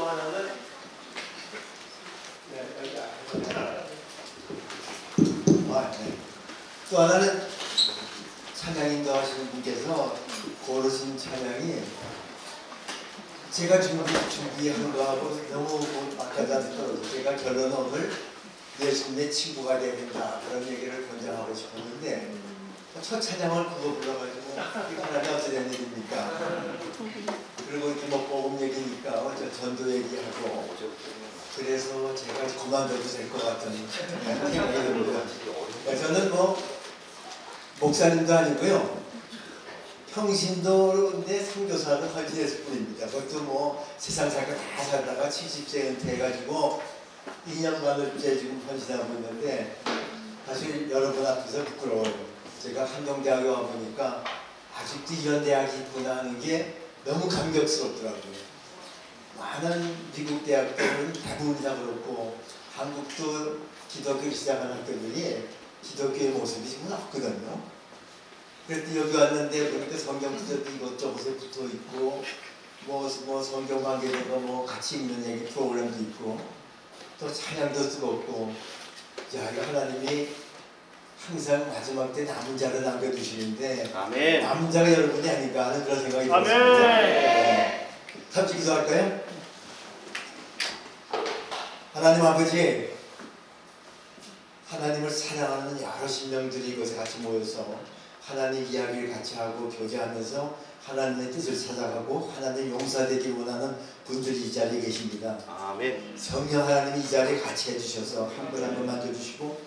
하나는 또 하나는 찬양 인도하시는 분께서 고르신 찬양이 제가 준비한 거하고 너무 맞닿아서 떨어져. 제가 결혼 오늘 예수님의 친구가 되야 된다 그런 얘기를 권장하고 싶었는데 첫 찬양을 그거 불러가지고 이거 하나님 어찌 된 일입니까? 그리고 이렇게 뭐 복음 얘기니까 전도 얘기하고 그래서 제가 그만둬도 될 것 같은 생각이 듭니다. 저는 뭐 목사님도 아니고요. 평신도인데 선교사도 헌신했을 뿐입니다. 그것도 뭐 세상 살고 다 살다가 70세 은퇴해가지고 2년 반을째 지금 헌신하고 있는데 사실 여러분 앞에서 부끄러워요. 제가 한동대학에 와보니까 아직도 이런 대학이 있구나 하는 게 너무 감격스럽더라고요. 많은 미국 대학들은 대부분 다 그렇고 한국도 기독교 시작한 학교들이 기독교의 모습이 지금 없거든요. 그래도 여기 왔는데 보니까 성경 구절도 이것저것에 붙어 있고 뭐 성경 관계된 거 뭐 같이 읽는 얘기 프로그램도 있고 또 찬양도 뜨겁고 야 이거 하나님이 항상 마지막 때 남은 자를 남겨두시는데 아멘. 남은 자가 여러분이 아닌가 하는 그런 생각이 들었습니다. 네. 같이 기도할까요? 하나님 아버지, 하나님을 사랑하는 여러 신령들이 이곳에 같이 모여서 하나님 이야기를 같이 하고 교제하면서 하나님의 뜻을 찾아가고 하나님 용사되길 원하는 분들이 이 자리에 계십니다. 아멘. 성령 하나님이 이 자리에 같이 해주셔서 한 분 한 분 만져주시고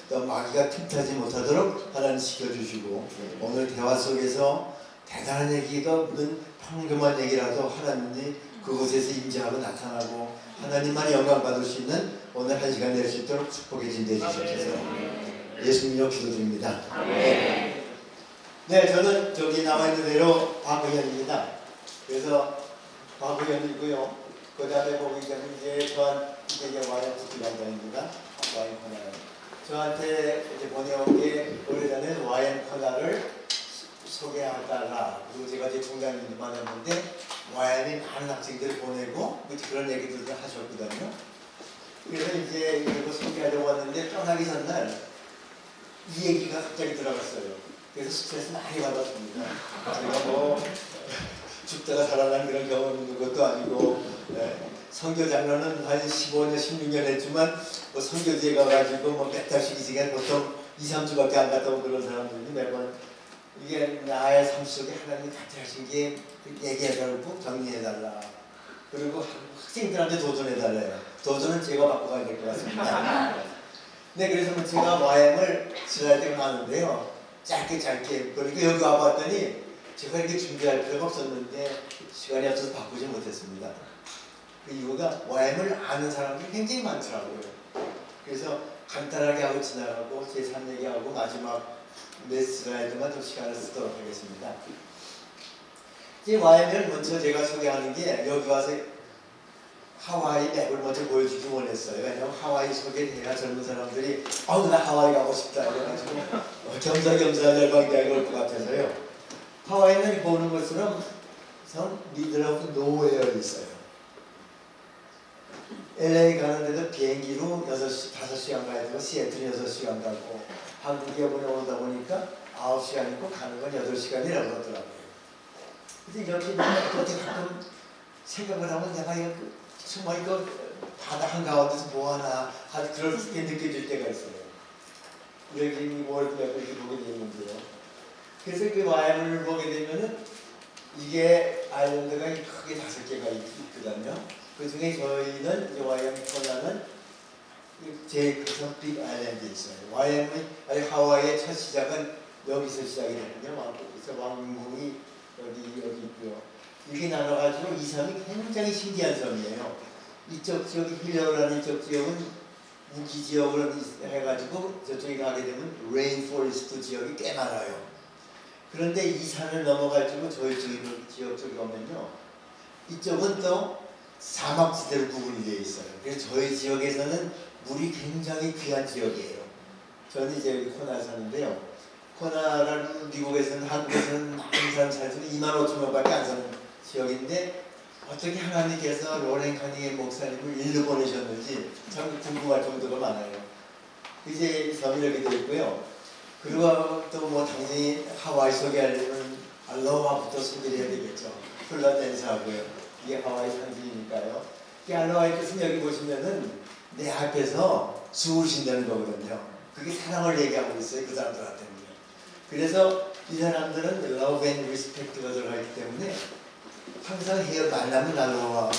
또 마귀가 틈타지 못하도록 하나님 지켜주시고 오늘 대화 속에서 대단한 얘기가 없는 평범한 얘기라도 하나님이 그곳에서 임재하고 나타나고 하나님만 영광 받을 수 있는 오늘 한 시간 낼 수 있도록 축복의 진대 주시옵소서. 예수님으로 기도드립니다. 네, 저는 저기 나와 있는 대로 박의현입니다. 그래서 박의현이고요. 그 다음에 보기 전에 이제 와인 부티관장입니다. 와인 코너. 저한테 이제 보내온 게 오래전에 와인 코너를 소개하다가 그리고 제가 이제 중단만 했는데 와인이 많은 학생들을 보내고 그런 얘기들도 하셨거든요. 그래서 이제 이거 소개하려고 왔는데 떠나기 전날 이 얘기가 갑자기 들어갔어요. 그래서 스트레스 많이 받았습니다. 제가 뭐 죽다가 살아난 그런 경험 있는 것도 아니고 선교 장로는 한 15년, 16년 했지만 뭐 선교지에 가가지고 뭐 몇 달씩 이시간 보통 2, 3주밖에 안 갔다 온 그런 사람들이 매번 이게 나의 삶 속에 하나님이 같이 하신 게 얘기해달라고 정리해달라. 그리고 학생들한테 도전해달래요. 도전은 제가 바꿔가야 될 것 같습니다. 네, 그래서 뭐 제가 와인을 슬라이드가 많은데요. 짧게 그리고 여기 와봤더니 제가 이렇게 준비할 필요가 없었는데 시간이 없어서 바꾸지 못했습니다. 그 이유가 와인을 아는 사람들이 굉장히 많더라고요. 그래서 간단하게 하고 지나가고 제 삶 얘기하고 마지막 몇 슬라이드만 좀 시간을 쓰도록 하겠습니다. 이 와인을 먼저 제가 소개하는 게 여기 와서 하와이 맵을 먼저 보여주기 원했어요. 왜냐하면 하와이 소개해야 젊은 사람들이 나 하와이 가고 싶다 이래가지고 겸사겸사 열광대학에 올 것 같아서요. 하와이는 보는 것처럼 미들 오브 노웨어에 있어요. LA 가는데도 비행기로 5시간 가야 되고 시애틀 6시간 가고 한국에 오다 보니까 9시간 있고 가는 건 8시간이라고 그러더라고요. 그래서 여기 가끔 생각을 하면 내가 정말 이거 바다 한가운데서 뭐하나 그렇게 느껴질 때가 있어요. 여기 월드맵을 이렇게 보게 되는데요. 그래서 그 와인을 보게 되면은 이게 아일랜드가 크게 5개가 있거든요. 그 중에 저희는 이제 와이어밍 코너는 제일 큰 빅 아일랜드에 있어요. 하와이의 첫 시작은 여기서 시작이 되거든요. 그래서 왕궁이 여기 있고요. 이렇게 나눠가지고 이 섬이 굉장히 신기한 섬이에요. 이쪽 지역이 힐러라는 이쪽 지역은 우기 지역으로 해가지고 저쪽에 가게 되면 레인포레스트 지역이 꽤 많아요. 그런데 이 산을 넘어가지고 저희 지역 쪽에 오면요. 이쪽은 또 사막지대로 구분이 되어 있어요. 그래서 저희 지역에서는 물이 굉장히 귀한 지역이에요. 저는 이제 여기 코나에 사는데요. 코나라는 미국에서는 한국에서는 많은 사람 살지만 2만 5천 명밖에 안 사는 지역인데 어떻게 하나님께서 로렌 카니의 목사님을 일로 보내셨는지 참 궁금할 정도가 많아요. 이제 섬이 이렇게 되어 있고요. 그리고 또 뭐 당연히 하와이 소개하려면 알로하부터 소개를 해야 되겠죠. 플라덴스 하고요. 이게 하와이 상징이니까요. 이 알로하의 뜻은 여기 보시면은 내 앞에서 죽으신다는 거거든요. 그게 사랑을 얘기하고 있어요. 그 사람들한테는요. 그래서 이 사람들은 love and respect가 들어가기 때문에 항상 만나면 알로하,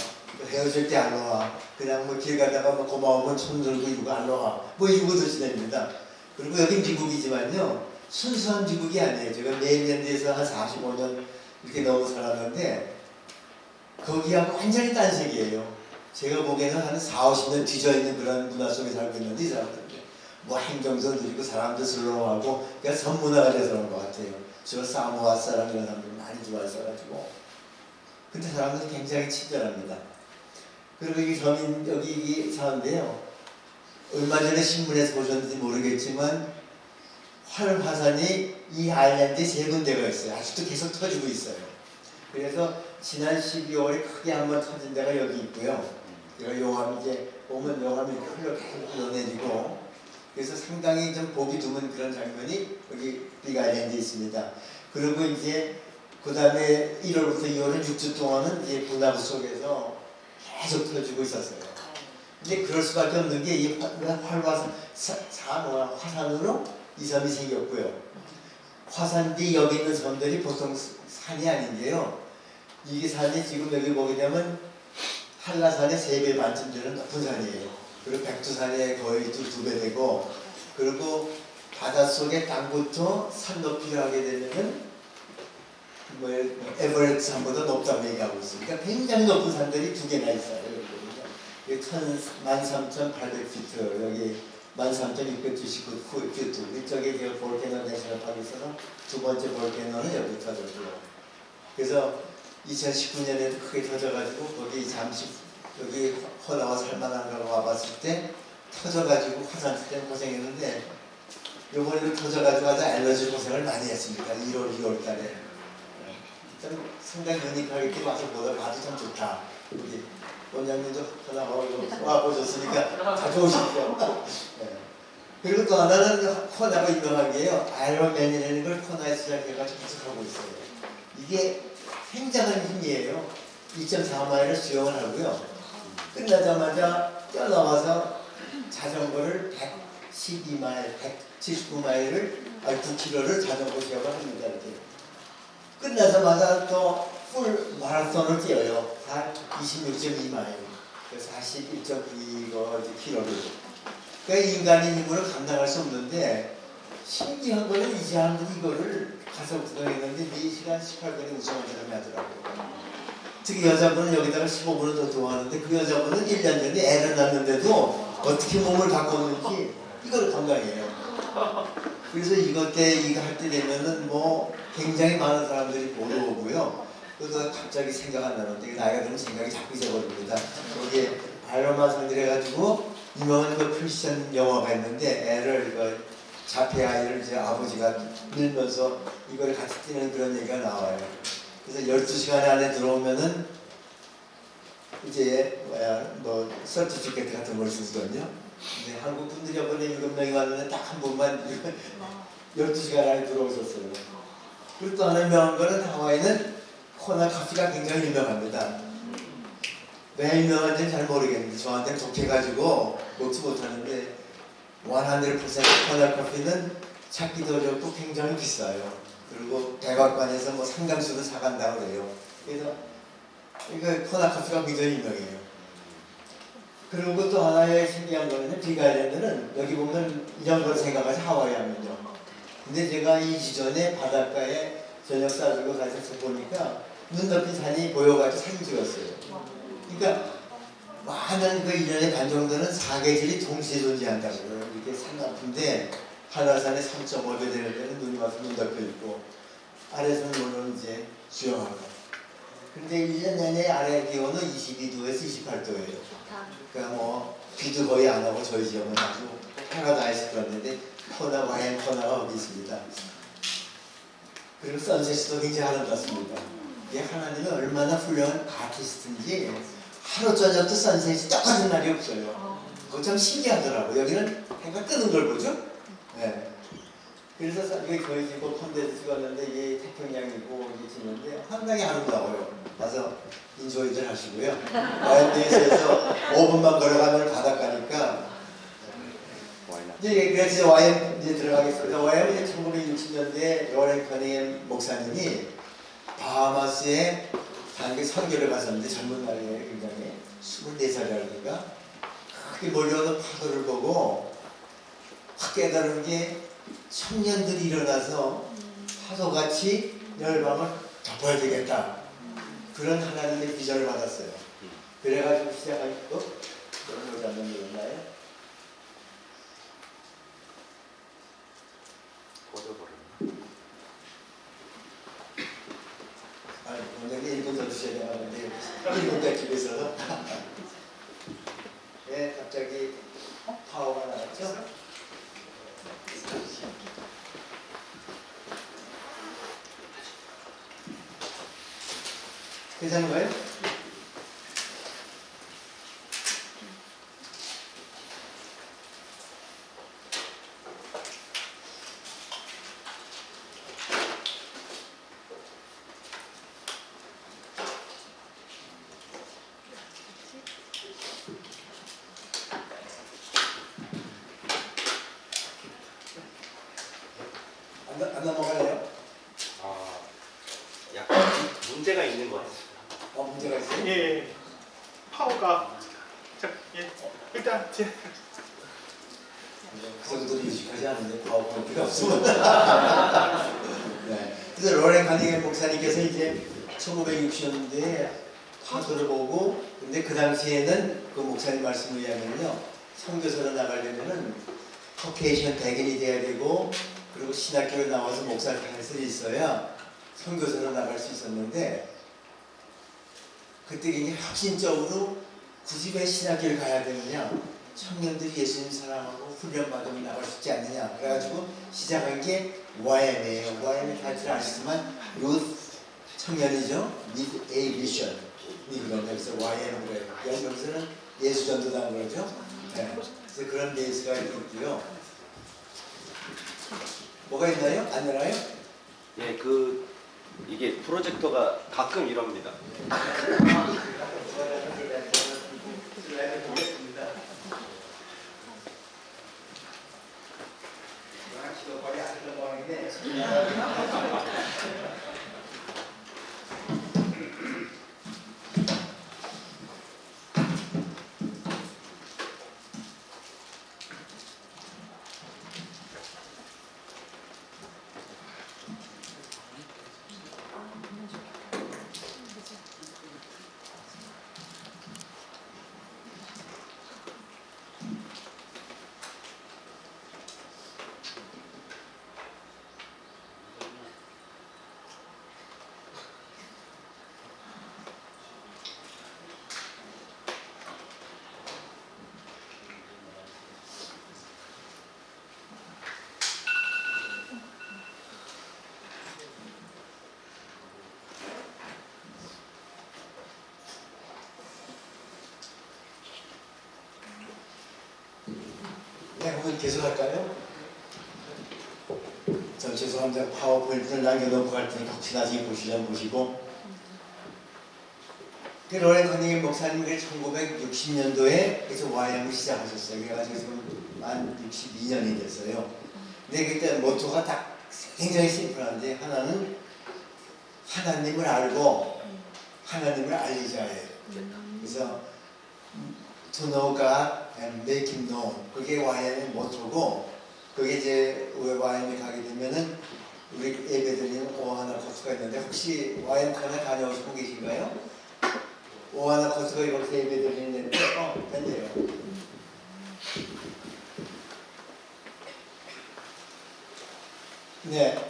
헤어질 때 알로하, 그냥 뭐 길 가다가 뭐 고마우면 손 들고 이러고 알로하, 뭐 이러고 드시됩니다. 그리고 여기 미국이지만요, 순수한 미국이 아니에요. 제가 메일랜드에서 한 45년 이렇게 넘어 살았는데 거기하고 완전히 딴 세계예요. 제가 보기에는 한 40, 50년 뒤져있는 그런 문화 속에 살고 있는데 이 사람들 뭐 행정도 느리고 사람도 슬로우하고 그냥 선문화가 돼서 그런 것 같아요. 저 사모아 사람 이런 사람들 많이 좋아했어가지고 근데 사람들은 굉장히 친절합니다. 그리고 이 서민 여기 사는데요. 얼마 전에 신문에서 보셨는지 모르겠지만 활화산이 이 아일랜드에 3군데가 있어요. 아직도 계속 터지고 있어요. 그래서 지난 12월에 크게 한번 터진 데가 여기 있고요. 그러니까 용암이 이제 보면 용암이 이렇게 계속 흘러내리고 그래서 상당히 좀 보기 드문 그런 장면이 여기 빅아일랜드에 있습니다. 그리고 이제 그 다음에 1월부터 2월은 6주 동안은 이제 분화구 속에서 계속 터지고 있었어요. 근데 그럴 수밖에 없는 게 이 화산으로 이 섬이 생겼고요. 화산 뒤 여기 있는 섬들이 보통 산이 아닌데요. 이게 산이 지금 여기 보게 되면 한라산의 3배 반쯤 되는 높은 산이에요. 그리고 백두산의 거의 2배 되고 그리고 바닷속에 땅부터 산 높이를 하게 되면은 뭐 에버레스트 산보다 높다고 얘기하고 있으니까 굉장히 높은 산들이 2개나 있어요. 여기 13,800피트 여기 13,679피트 이쪽에 저 볼케노 내셔널 파크에서는 2번째 볼케노는 여기 터졌고요. 그래서 2019년에도 크게 터져가지고 거기 잠시 여기 호나와 살만한가고 와봤을 때 터져가지고 화산 때문에 고생했는데 요번에도 터져가지고 아주 알러지 고생을 많이 했습니다. 1월, 2월 달에 상당히 유니크하게 와서 봐도 참 좋다. 우리 원장님도 호나 와보셨으니까 자주 오시죠. 네. 그리고 또 하나는 호나가 유명한 게요. 아이론맨이라는 걸 호나에서 시작해가지고 계속 하고 있어요. 이게 굉장한 힘이에요. 2.4마일을 수영을 하고요. 끝나자마자 뛰어나와서 자전거를 112마일, 179마일을 9km를 자전거 시합을 합니다. 이렇게. 끝나자마자 또 풀 마라톤을 뛰어요. 26.2마일, 41.9km를. 그러니까 인간의 힘으로 감당할 수 없는데 신기한 거는 이 사람들이 이거를 가서 구성했는데 4시간 18분에 우승을 하더라고요. 특히 여자분은 여기다가 15분을 더 좋아하는데 그 여자분은 1년 전에 애를 낳는데도 어떻게 몸을 바꿨는지 이걸 건강해요. 그래서 이거 할 때 되면은 뭐 굉장히 많은 사람들이 보러 오고요. 그래서 갑자기 생각 안 나는데 나이가 들면 생각이 자꾸 잊어버립니다. 거기에 아이론만 해가지고 유명한 그 크리스천 영화가 있는데 애를 이거 자폐 아이를 이제 아버지가 밀면서 이걸 같이 뛰는 그런 얘기가 나와요. 그래서 12시간 안에 들어오면은 이제 뭐 서티피케트 같은 걸 쓰거든요. 근데 한국 분들이 이번에 7명이 왔는데 딱 한 번만 12시간 안에 들어오셨어요. 그리고 또 하나 유명한 거는 하와이는 코나 커피가 굉장히 유명합니다. 왜 유명한지는 잘 모르겠는데 저한테는 독해가지고 먹지 못하는데 100% 코나 커피는 찾기도 어렵고 굉장히 비싸요. 그리고 백악관에서 뭐 상당수를 사간다고 그래요. 그래서 이거 코나 커피가 굉장히 유명해요. 그리고 또 하나의 신기한 거는 빅아일랜드는 여기 보면 이런 걸 생각하지 하와이 하면요. 근데 제가 2주 전에 바닷가에 저녁 싸주고 가서 보니까 눈 덮인 산이 보여가지고 사진 찍었어요. 그러니까 많은 그 1년의 반 정도는 사계절이 동시에 존재한다고요. 이렇게 산 높은데 한라산에 3.5배 되는 데는 눈이 와서 눈 덮여 있고 아래에서는 물론 이제 수영하고. 근데 1년 내내 아래 기온은 22도에서 28도예요. 그러니까 뭐 비도 거의 안 오고 저희 지역은 아주 패러다이스 그런데 코나가 거기 있습니다. 그리고 선셋도 굉장히 아름답습니다. 이게 하나님이 얼마나 훌륭한 아티스트인지 하루 저녁도 선셋이 똑같은 날이 없어요. 그거 참 신기하더라고. 여기는 해가 뜨는 걸 보죠. 네. 그래서 여기 저희 집고 콘데도 찍었는데 이게 태평양이고 이게 찍는데 상당히 아름다워요. 가서 인조이들 하시고요. 와인데이에서 5분만 걸어가면 바닷가니까. 이제 그래서 와인 이제 들어가겠습니다. 와인은 1960년대에 로렌 커닝햄 목사님이 바하마스에 단기 선교를 갔었는데 젊은 나이에 굉장히 24살이라든가 크게 몰려오는 파도를 보고 확 깨달은 게 청년들이 일어나서 파도같이 열방을 덮어야 되겠다. 그런 하나님의 비전을 받았어요. 그래가지고 시작한 거 그런 걸 잡는 거였나요? 아니, 원장님 1분 더 주셔야 되는데 1분 뺏기면서 네, 갑자기 파워가 나왔죠? 괜찮은가요? 안 넘어가네요? 약간 문제가 있는 것 같습니다. 문제가 있어요? 예, 파워가 일단 그 정도로 유식하지 않은데 파워포인트가 없으면 네. 그래서 로렌 커닝햄 목사님께서 이제 1960년대에 파도를 보고 근데 그 당시에는 그 목사님 말씀을 의하면요 선교사로 나가려면은 커케이션 백인이 돼야 되고 그리고 신학교에 나와서 목사 강의를 있어야 선교사로 나갈 수 있었는데 그때 굉장히 혁신적으로 굳이 왜 신학교를 가야 되느냐 청년들이 예수님 사랑하고 훈련받으면 나갈 수 있지 않느냐 그래가지고 시작한 게 YM이에요. YM의 타이틀을 아시지만 Youth 청년이죠. With a Vision 그런 여기서 YM으로 해요. 여기서는 예수전도단 그러죠. 네. 그래서 그런 베이스가 있고요. 뭐가 있나요? 안 되나요? 예, 이게 프로젝터가 가끔 이럽니다. 네, 오늘 계속 할까요? 저 죄송합니다. 파워포인트를 남겨놓고 갈 테니까 혹시 나중에 보시려면 보시고 로렌 커닝햄 목사님 1960년도에 그래서 YM을 시작하셨어요. 그래가지고 지금 만 62년이 됐어요. 근데 그때 모토가 딱 굉장히 심플한데 하나는 하나님을 알고 하나님을 알리자예요. 그래서 To know God and make Him known. 그게 YM의 모토고, 그게 이제 YM에 가게 되면은 우리 예배드리는 오하나 코스가 있는데 혹시 YM 하나 다녀오신 분 계신가요? 오하나 코스가 이렇게 예배드리는데 됐네요. 네.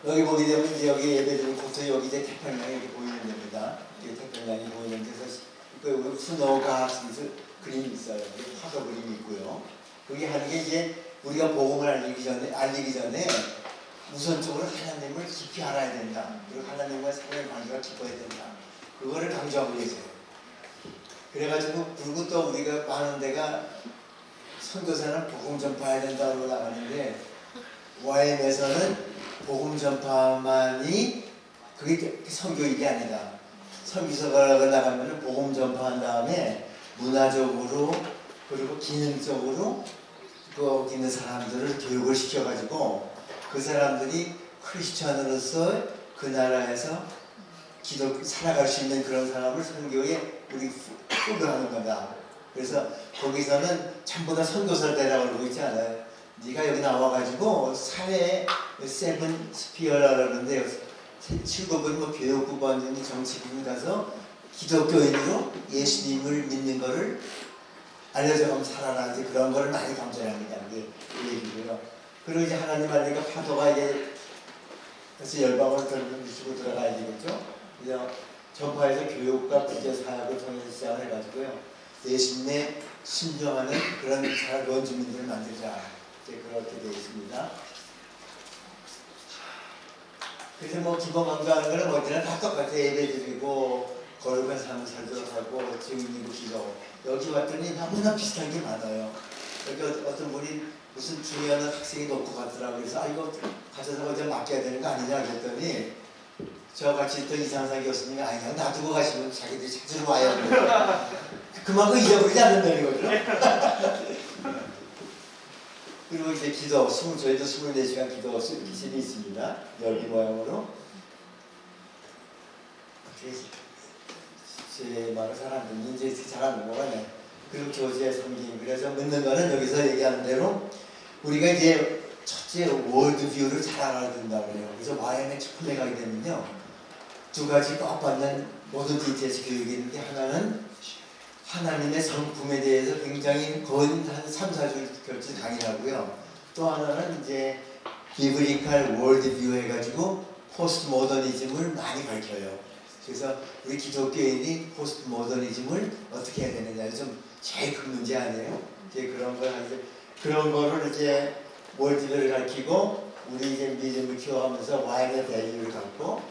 여기 보게 되면 이제 여기 예배드리는 코스 여기 이제 태평양이 이렇게 보이는 데입니다. 태평양이 보이는 데서 그 스노우가 그림이 있어요. 파도 그림이 있고요. 그게 하는 게 이제 우리가 복음을 알리기 전에 우선적으로 하나님을 깊이 알아야 된다. 그리고 하나님과 사람의 관계가 깊어야 된다. 그거를 강조하고 계세요. 그래가지고 그리고 또 우리가 많은 데가 선교사는 복음 전파해야 된다고 나가는데 YM에서는 복음 전파만이 그게 선교육이 아니다. 선교사가 나가면 복음 전파한 다음에 문화적으로 그리고 기능적으로 거기 있는 사람들을 교육을 시켜가지고 그 사람들이 크리스천으로서 그 나라에서 살아갈 수 있는 그런 사람을 선교에 우리 후보하는 거다. 그래서 거기서는 전부 다 선교사를 되라고 그러고 있지 않아요. 네가 여기 나와가지고 사회 세븐 스피어라 그러는데 7급은 뭐 교육부반 정치부분 가서 기독교인으로 예수님을 믿는 거를 알려줘가면 살아라. 이제 그런 거를 많이 강조합니다. 이게 그 얘기고요. 그리고 이제 하나님 알리가 파도가 이제 그래서 열방을 들고 들어가야 되겠죠. 그래서 전파에서 교육과 구제 사역을 통해서 시작을 해가지고요. 예수님의 순종하는 그런 원주민들을 만들자. 이제 그렇게 되어 있습니다. 그래서 뭐 기본 강조하는 거는 어디나 다 똑같아요. 예배 드리고 거룩한 삶을 살도록 하고 증인이고 기도. 여기 왔더니 너무나 비슷한 게 많아요. 여기 어떤 분이 무슨 중요한 학생이 놓고 갔더라고요. 그래서 이거 가져서 어디 맡겨야 되는 거 아니냐 그랬더니 저같이 있던 이상상 교수님이 그냥 놔두고 가시면 자기들이 찾으러 와요. 그만큼 잊어버리지 않는다는 거죠. 그리고 이제 기도, 저희도 24시간 기도 기실이 있습니다. 열기 모양으로. 제 말을 잘 안 듣는지 잘 안 넘어가네. 그리고 교제의 섬김. 그래서 묻는 거는 여기서 얘기하는 대로 우리가 이제 첫째 월드뷰를 잘 알아야 된다고 해요. 그래서 YM에 처음에 가게 되면요. 두 가지 꼭 받는 모든 DTS 교육이 있는데 하나는 하나님의 성품에 대해서 굉장히 거의 한 3, 4주 결제 강의하고요. 또 하나는 이제 비브리칼 월드뷰 해가지고 포스트 모더니즘을 많이 가르쳐요. 그래서 우리 기독교인이 포스트 모더니즘을 어떻게 해야 되느냐 좀 제일 큰 문제 아니에요? 이제 그런 거를 이제 월드뷰를 가르치고 우리 이제 믿음을 키워가면서 와인의 밸류를 갖고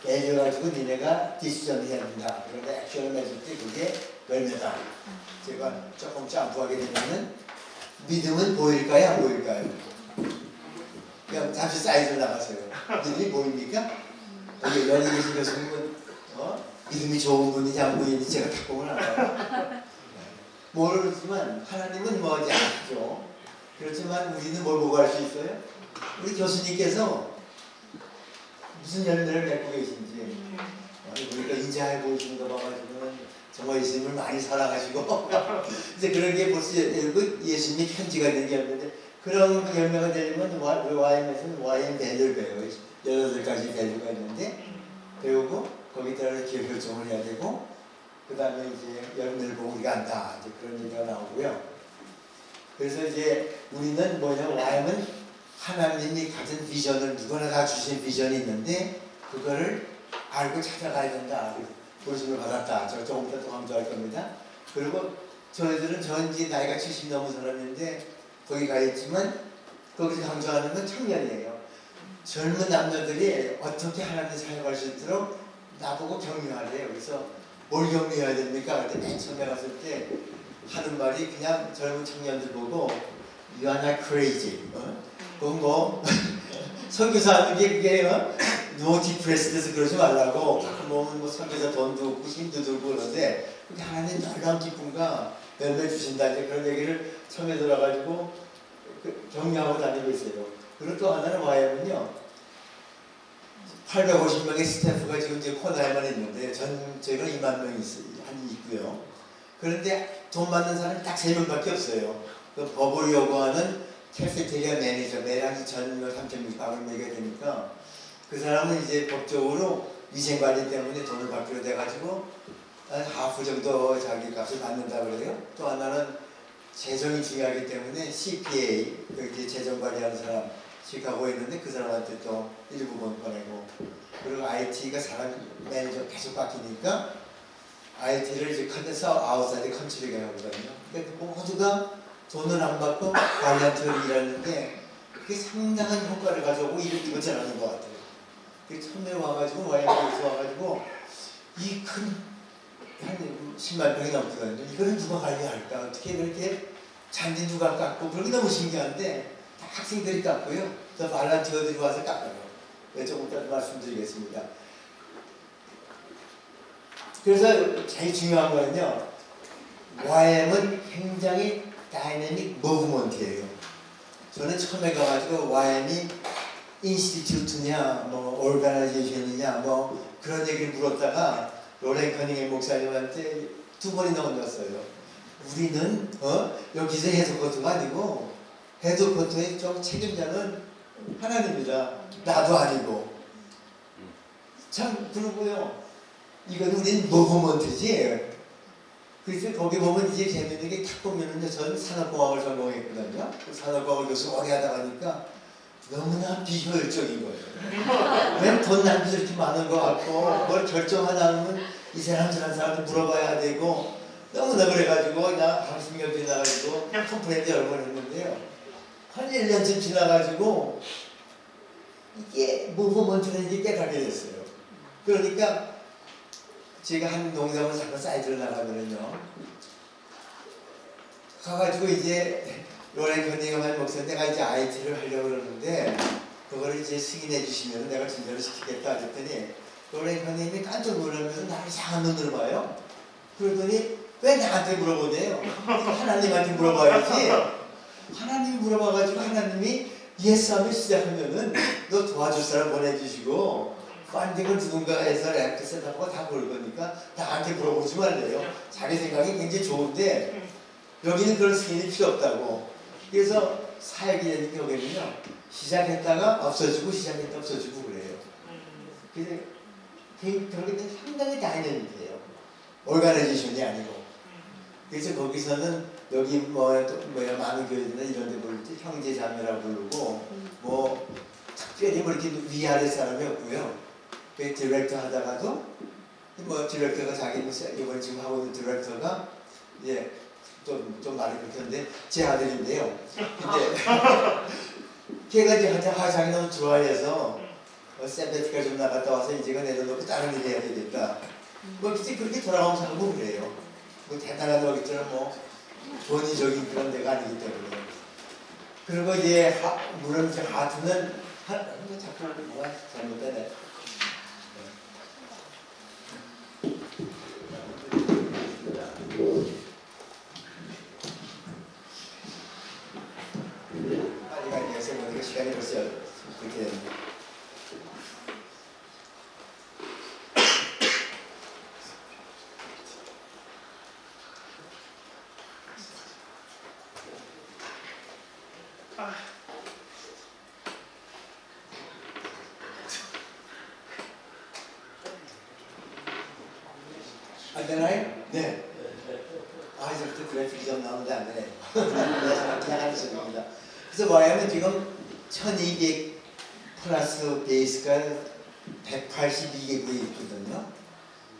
밸류 가지고 니네가 디시전을 해야 된다. 그런데 액션을 해줄 때 그게 열매다. 제가 조금 짬부하게 되면은 믿음은 보일까요? 안 보일까요? 그냥 잠시 사이즈를 나가세요. 믿음이 보입니까? 여기 계신 교수님은 믿음이 좋은 분인지 안 보이는지 제가 탁봉을 안 해요. 모르지만 하나님은 뭐지 않죠. 그렇지만 우리는 뭘 보고 할 수 있어요? 우리 교수님께서 무슨 열매를 맺고 계신지 그러니까 인자해 보이시는 거 봐가지고는 정말 예수님을 많이 사랑하시고 이제 그런 게 벌써 예수님이 편지가 된 게 없는데 그런 열매가 되려면 YM에서는 YM 밸류를 배워요. 18가지 밸류가 있는데 배우고 거기에 따라서 기회 결정을 해야 되고 그 다음에 이제 열매를 보고 우리가 안다. 이제 그런 얘기가 나오고요. 그래서 이제 우리는 뭐냐면 YM은 하나님이 가진 비전을 누구나 다 주신 비전이 있는데 그거를 알고 찾아가야 된다. 부르심을 받았다. 저 조금 더 강조할 겁니다. 그리고 저희들은 전지 나이가 70 넘은 사람인데 거기 가 있지만 거기서 강조하는 건 청년이에요. 젊은 남녀들이 어떻게 하나님 사역할 수 있도록 나보고 격려하래요. 그래서 뭘 격려해야 됩니까? 그때 맨 처음에 갔을 때 하는 말이 그냥 젊은 청년들 보고 You are not crazy. 그건 뭐 선교사 하는 게 그게 노티 프레스에서 그러지 말라고 가끔 보면 뭐 선교사 돈도 없고 힘도 들고 그러는데 그게 하나님 놀라운 기쁨과 열매 주신다 이제 그런 얘기를 처음에 들어가지고 격려하고 다니고 있어요. 그리고 또 하나는 YM은요 850명의 스태프가 지금 이제 코나에만 있는데 전체가 2만 명이 있고요. 그런데 돈 받는 사람이 딱 3명밖에 없어요. 그 법을 요구하는 캐피테리아 매니저, 매일 전 3,000명 밥을 먹여야 되니까 그 사람은 이제 법적으로 위생관리 때문에 돈을 받기로 돼가지고 한 하프 정도 자기 값을 받는다 그래요. 또 하나는 재정이 중요하기 때문에 CPA, 이제 재정 관리하는 사람 시카고에 있는데 그 사람한테 또 일부분 보내고 그리고 IT가 사람 매니저 계속 바뀌니까 IT를 이제 컨텐서 아웃사이드 컨트리가 하거든요. 근데 모두가 돈을 안 받고 관리한테로 일하는데 그게 상당한 효과를 가져오고 이거 잘하는 것 같아요. 처음에 와가지고 YMCA에서 와가지고 이 큰 한 10만 평이 넘거든요. 이거는 누가 관리할까? 어떻게 그렇게 잔디 누가 깎고 그런 게 너무 신기한데 다 학생들이 깎고요. 또 발란티어들이 와서 깎아요. 조금 이따 말씀드리겠습니다. 그래서 제일 중요한 거는요. YM은 굉장히 다이내믹 무브먼트예요. 저는 처음에 가가지고 YM이 인스티튜트냐, 뭐 오르가나이제이션이냐, 뭐 그런 얘기를 물었다가 로렌 커닝햄 목사님한테 2번이나 혼났어요. 우리는 여기서 헤드쿼터가 아니고 헤드쿼터의 좀 책임자는 하나님이다. 나도 아니고. 참 그러고요. 이거는 우리는 무브먼트지. 그래서 거기 보면 이제 재밌는 게 딱 보면은 전 산업공학을 전공했거든요. 산업공학 교수 오래 하다 보니까 너무나 비효율적인 거예요. 왜 돈 낭비도 이렇게 많은 것 같고 뭘 결정 하려면 이 사람 저런 사람한테 물어봐야 되고 너무나 그래가지고 그냥 방송력 지나가지고 그냥 컴플레인트 여러 번 했는데요. 한 1년쯤 지나가지고 이게 무브먼트는 이게 깨닫게 됐어요. 그러니까 제가 한 농담을 잠깐 사이트를 나가거든요. 가가지고 이제 로렌 커닝햄 목사 내가 이제 IT를 하려고 그러는데 그거를 이제 승인해 주시면 내가 진짜로 시키겠다 그랬더니 로렌 커닝햄이 깜짝 놀라면서 나를 이상한 눈으로 봐요. 그러더니 왜 나한테 물어보네요. 하나님한테 물어봐야지. 하나님 물어봐가지고 하나님이 예스 하면 시작하면은 너 도와줄 사람 보내주시고 펀딩을 누군가에서 랩트 셋업하고 다 볼 거니까 나한테 물어보지 말래요. 자기 생각이 굉장히 좋은데 여기는 그런 승인이 필요 없다고. 그래서 사역이 되는 경우에는요. 시작했다가 없어지고 시작했다 없어지고 그래요. 그래서 그렇게 되면 상당히 다이내믹해요. 오르가나이제이션이 아니고. 그래서 거기서는 여기 뭐야 많은 교회들이나 이런 데 부를 때 형제 자매라고 부르고 뭐 특별히 뭐 이렇게 위아래 사람이 없고요. 그 디렉터 하다가도 뭐 디렉터가 자기 이번에 지금 하고 있는 디렉터가 이제 좀 말이 그렇던데 제 아들인데요. 근데 걔가 이제 자기 너무 좋아해서 샌베티가 좀 나갔다 와서 이제가 내려놓고 다른 일 해야 되겠다. 뭐 이제 그렇게 돌아오면서 하고 그래요. 뭐 대단한 거겠지만 뭐 권위적인 그런 데가 아니기 때문에. 그리고 이제 물론 이제 하트는 자꾸 뭐가 잘못되네. 빨리 가야 돼서 보니까 시간이 벌써 그렇게 됐네. 안 되나요? 네. 아, 이제부터 그래픽이 좀 나오는데 안 되네. 그냥 하는 소리입니다. 그래서 YM은 지금 1200 플러스 베이스가 182개국에 있거든요.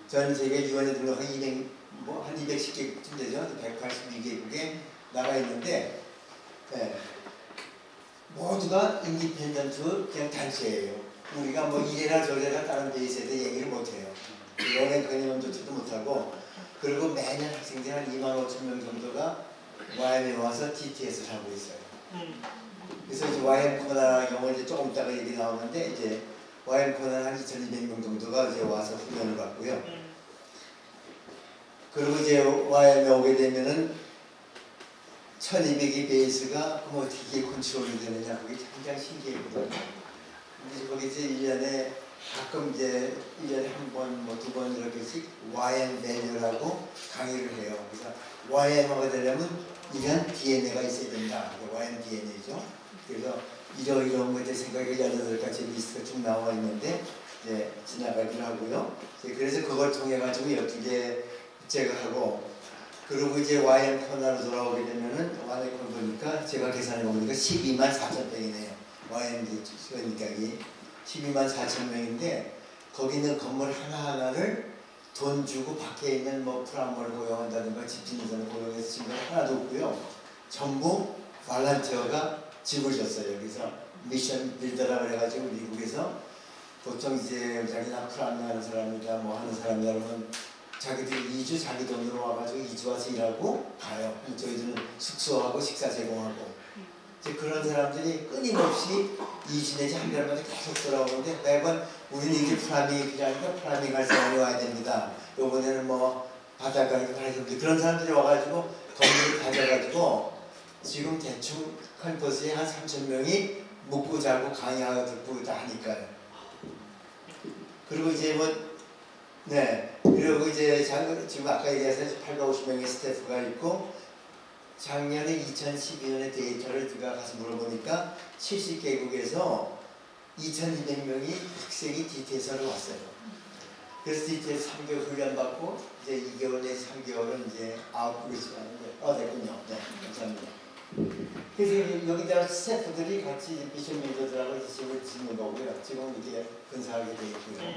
전 세계 유엔에 등록한 210개국쯤 되죠. 182개국에 나가 있는데, 네. 모두가 인디펜던트 그냥 단체예요. 우리가 뭐 이래라 저래라 다른 베이스에 대해 얘기를 못해요. 로렌 커닝햄조차도 못하고, 그리고 매년 학생들 한 25,000명 정도가 YM에 와서 TTS를 하고 있어요. 그래서 이제 YM 코너라는 경우 이제 조금 이따가 얘기 나오는데 이제 YM 코너는 한 2,200명 정도가 이제 와서 훈련을 받고요. 그리고 이제 YM에 오게 되면은 1,200이 베이스가 뭐 어떻게 컨트롤이 되느냐 그게 굉장히 신기했거든요. 이제 거기 이제 1년에 가끔 이제 1년에 한 번, 뭐 2번 이렇게씩 YM 매뉴라고 강의를 해요. 그래서 YM하게 되려면 이런 DNA가 있어야 된다. YM DNA죠. 그래서 이런 것에 생각이 18가지 리스트가 쭉 나와 있는데 이제 지나가기로 하고요. 그래서 그걸 통해 가지고 12개 제가 하고 그리고 이제 YM 코너로 돌아오게 되면은 YM 코너 보니까 제가 계산해 보니까 12만 4천 명이네요. YM 수행객이 12만 4천 명인데 거기 있는 건물 하나하나를 돈 주고 밖에 있는 뭐 프람모를 고용한다든가 집주인들을 고용해서 지금 하나도 없고요. 전부 발란티어가 집을 줬어요. 그래서 미션 빌더라고 해가지고 미국에서 보통 이제 자기나 프랑스 하는 사람이다 뭐 하는 사람이다 그러면 자기들이 2주 자기 돈으로 와가지고 2주 와서 일하고 가요. 저희들은 숙소하고 식사 제공하고 이제 그런 사람들이 끊임없이 2주 내지 한 달마다 계속 돌아오는데 매번 우리는 이제 프라미 필요하니까 프라미 갈 사람이 와야 됩니다. 요번에는 뭐 바닷가에 가야 됩니다. 그런 사람들이 와가지고 돈을 가져가지고 지금 대충 캠퍼스에 한 3,000명이 묵고 자고 강의하고 듣고 다 하니까요. 그리고 이제 그리고 이제 지금 아까 얘기해서 850명의 스태프가 있고 작년에 2012년에 데이터를 제가 가서 물어보니까 70개국에서 2,200명이 학생이 DTS로 왔어요. 그래서 DTS 3개월 훈련 받고 이제 2개월 내지 3개월은 이제 아웃리치 하는데 됐군요. 네, 감사합니다. 그래서 여기다 스태프들이 같이 미션 리더들하고 집을 짓는 거고요. 지금 이게 근사하게 돼 있고요.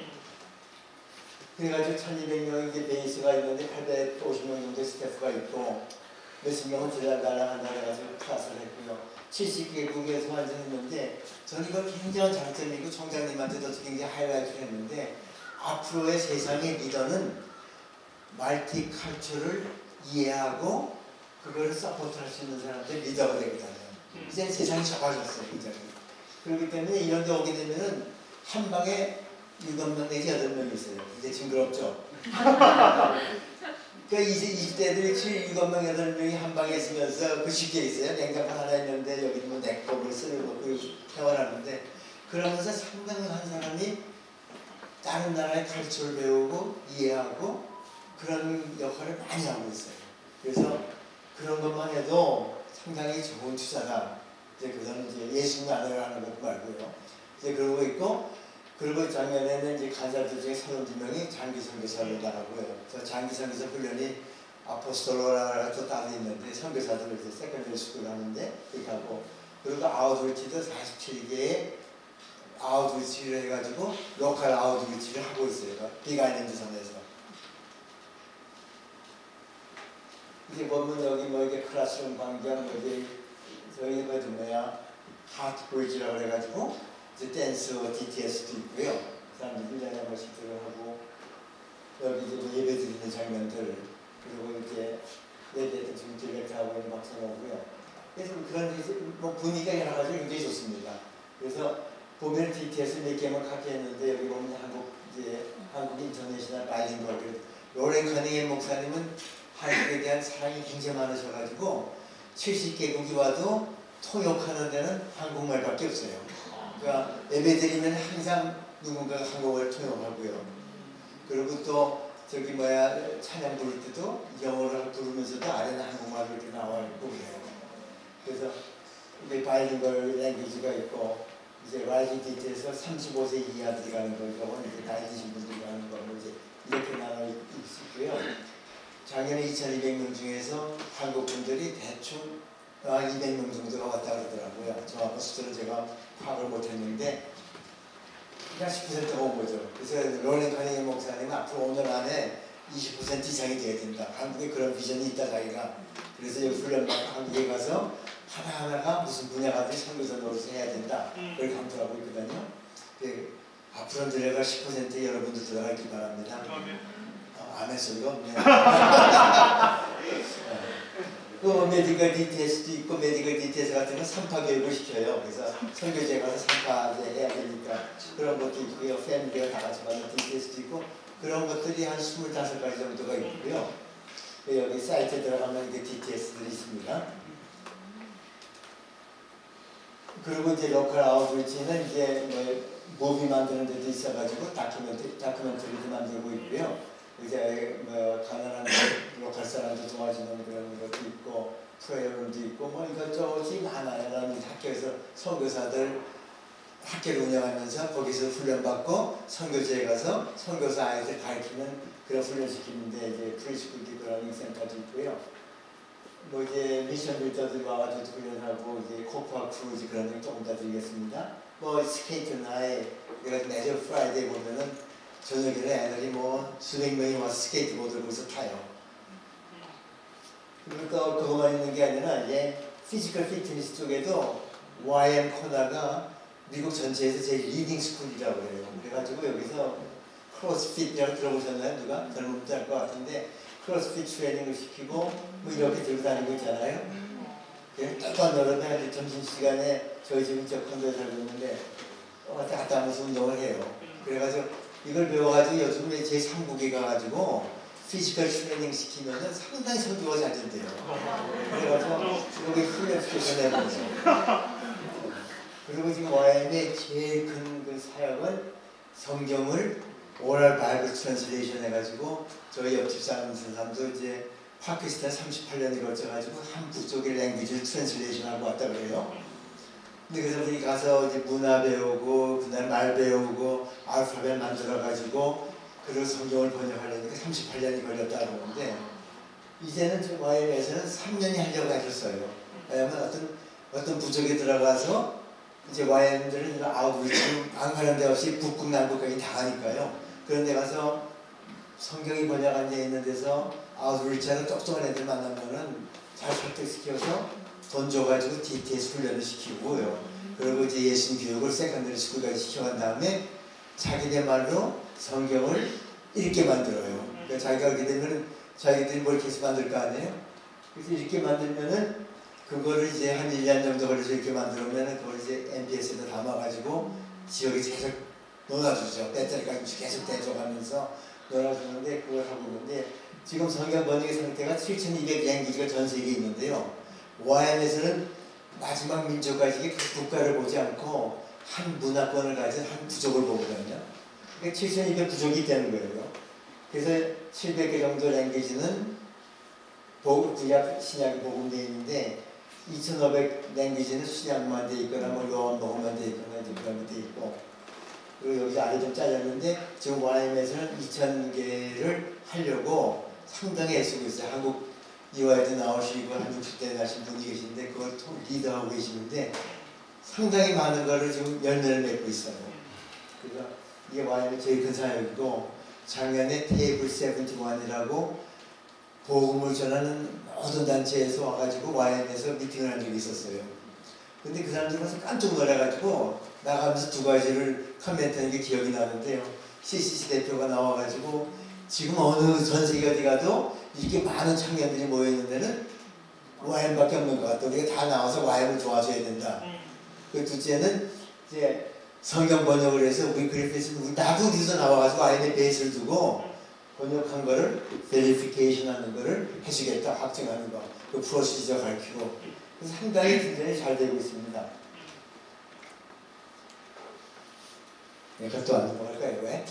그래가지고 1,200명 이제 베이스가 있는데 850명 정도 스태프가 있고 몇십 명은 들락날락한다 해가지고 클래스를 했고요. 70개국에서 완전했는데 저는 이거 굉장한 장점이고 총장님한테도 굉장히 하이라이트를 했는데 앞으로의 세상의 리더는 멀티컬처를 이해하고 그걸 서포트할 수 있는 사람들 리더가 되거든요. 이제 세상이 좁아졌어요, 굉장히. 그렇기 때문에 이런 데 오게 되면은 한 방에 7명 내지 8명이 있어요. 이제 징그럽죠? 그러니까 이제 20대들이 7명, 8명이 한 방에 있으면서 그 쉽게 있어요. 냉장고 하나 있는데 여기 뭐 냉법을 쓰고 생활하는데 그러면서 상당한 사람이 다른 나라의 칼초를 배우고 이해하고 그런 역할을 많이 하고 있어요. 그래서 그런 것만 해도 상당히 좋은 투자다. 이제 그거는 이제 예술만을 하는 것 말고요. 이제 그러고 있고, 그리고 작년에는 이제 간사들 중에 32명이 장기 선교사를 나가고요. 저 장기 선교사 훈련이 아포스톨로라고 따로 있는데 선교사들을 이제 세컨더리 스쿨 하는데 그렇게 하고, 그리고 아웃리치도 47개의 아웃리치를 해가지고 로컬 아웃리치를 하고 있어요. 비가이랜드 선에서. 이제 보면 여기 뭐 이게 클래스룸 광장 여기 저희 하트 브리지라고 해가지고 이제 댄스 DTS도 있고요. 사람들이 1년에 한 번씩 들어가고 여기 이제 뭐 예배 드리는 장면들 그리고 이제 예배도 지금 디렉트하고 있는 박사하고요. 그래서 그런 이제 뭐 분위기가 여러 가지 굉장히 좋습니다. 그래서 보면 DTS 몇 개만 카피했는데 여기 보면 한국 인터내셔널 바이링걸 로렌 커닝햄 목사님은 한국에 대한 사랑이 굉장히 많으셔가지고 70개국이 와도 통역하는 데는 한국말밖에 없어요. 그러니까 예배드리면 항상 누군가가 한국어를 통역하고요. 그리고 또 찬양 부를 때도 영어를 부르면서도 아래는 한국말로 이렇게 나와 있고 그래요. 그래서 이게 바이링걸 랭귀지가 있고 이제 라이징 디테에서 35세 이하들이 가는 거, 이거는 이제 나이 드신 분들이 가는 거, 이제 이렇게 나눠 있고요. 작년에 2,200명 중에서 한국 분들이 대충 200명 정도가 왔다 그러더라고요. 정확한 숫자를 제가 파악을 못했는데 그냥 10%가 온 거죠. 그래서 로렌 커닝햄 목사님은 앞으로 5년 안에 20% 이상이 돼야 된다. 한국에 그런 비전이 있다 자기가. 그래서 여기 훈련받고 한국에 가서 하나하나가 무슨 분야가든 선교사 노릇을 해야 된다. 그걸 강조하고 있거든요. 앞으로 들어갈 10% 여러분도 들어가기 바랍니다. 아멘 소리가 없네요. 그 메디컬 DTS도 있고 메디컬 DTS 같은 건 3파 교육을 시켜요. 그래서 선교지에 가서 3파 해야 되니까 그런 것도 있고요. 패밀리가 다 같이 받는 DTS도 있고 그런 것들이 한 25가지 정도가 있고요. 여기 사이트에 들어가면 이게 DTS들이 있습니다. 그리고 이제 로컬 아웃리치는 이제 무비 만드는 데도 있어가지고 다큐멘터리도 만들고 있고요. 이제 가난한 로컬 사람도 도와주는 그런 것도 있고 프레이룸도 있고 뭐 이것저것이 많아요. 학교에서 선교사들 학교를 운영하면서 거기서 훈련받고 선교지에 가서 선교사 아이들 가르치는 그런 훈련시키는데 이제 프리스쿨 디그라밍 센터도 있고요. 뭐 이제 미션 빌더들이 와가지고 훈련하고 이제 코프와 크루즈 그런 걸 조금 더 드리겠습니다. 뭐 스케이트 나이 매주 프라이데이 보면은 저녁에는 애들이 뭐 수백 명이 와서 스케이트보드를 거기서 타요. 그리고 또 그것만 있는 게 아니라 이제 피지컬 피트니스 쪽에도 YM 코나가 미국 전체에서 제일 리딩 스쿨이라고 해요. 그래가지고 여기서 크로스핏이라고 들어보셨나요? 누가? 젊은 분들 알 것 같은데 크로스핏 트레이닝을 시키고 뭐 이렇게 들고 다니고 있잖아요. 똘똘 널어서 점심시간에 저희 집은 저 컨도에 살고 있는데 왔다 갔다 하면서 운동을 해요. 그래가지고 이걸 배워가지고 요즘에 제3국에 가가지고 피지컬 트레이닝 시키면은 상당히 성교가 잘 된대요. 그래가지고 여기 훈련시켜서 내보내요. 그리고 지금 YM의 제일 큰 그 사역은 성경을 오랄 바이블 트랜슬레이션 해가지고 저희 옆집 사람도 이제 파키스탄 38년에 걸쳐가지고 한 북쪽의 랭귀지를 트랜슬레이션 하고 왔다 그래요. 근데 그래서 우리 가서 이제 문화 배우고 그날 말 배우고 알파벳 만들어가지고 그리고 성경을 번역하려니까 38년이 걸렸다 그러는데 이제는 좀 YM에서는 3년이 하려고 하셨어요. 왜냐하면 어떤 부족에 들어가서 이제 YM들은 아웃리치 안 가는 데 없이 북극 남극까지 다 가니까요. 그런 데 가서 성경이 번역한 데 있는 데서 아웃리치하는 똑똑한 애들 만나면은 잘 설득시켜서 돈 줘가지고 DTS 훈련을 시키고요. 그리고 이제 예신 교육을 세컨더리 스쿨까지 시켜간 다음에 자기네 말로 성경을 읽게 만들어요. 그러니까 자기가 그렇게 되면 자기들이 뭘 계속 만들 거 아니에요? 그래서 이렇게 만들면은 그거를 이제 한 1년 정도 걸려서 이렇게 만들면 그걸 이제 MPS에다 담아가지고 지역에 계속 놀아주죠. 배터리까지 계속 대줘가면서 놀아주는데 그걸 하고 있는데 지금 성경 번역의 상태가 7,200랭귀지가 전 세계에 있는데요. YM에서는 마지막 민족까지 그 국가를 보지 않고 한 문화권을 가진 한 부족을 보거든요. 그러니까 7,200 부족이 있다는 거예요. 그래서 700개 정도 랭귀지는 구약 신약이 복음되어 있는데 2,500 랭귀지는 신약만 돼 있거나 뭐 요한복음만 돼 있거나 이제 그런 게 돼 있고 그리고 여기 아래 좀 잘렸는데 지금 YM에서는 2,000개를 하려고 상당히 애쓰고 있어요. 한국 이화에도 나오시고 한 60대 나신 분이 계신데 그걸 리더하고 계시는데 상당히 많은 거를 지금 열매를 맺고 있어요. 그래서 이게 YM의 제일 큰 사역이고 작년에 테이블 71이라고 복음을 전하는 모든 단체에서 와가지고 YM에서 미팅을 한 적이 있었어요. 근데 그 사람들이 와서 깜짝 놀라가지고 나가면서 두 가지를 커멘트한 게 기억이 나는데요. CCC 대표가 나와가지고 지금 어느 전 세계 어디 가도 이렇게 많은 청년들이 모여있는 데는 YM밖에 없는 것 같다. 우리가 다 나와서 YM을 도와줘야 된다. 그 둘째는 이제 성경 번역을 해서 우리 그리스도에서 나도 어디서 나와가지고 YM에 베이스를 두고 번역한 거를 베리피케이션 하는 거를 해주겠다. 확증하는 거. 그 프로시저 가르치고 상당히 굉장히 잘 되고 있습니다. 네, 그것도 안 넘어갈까요? 왜?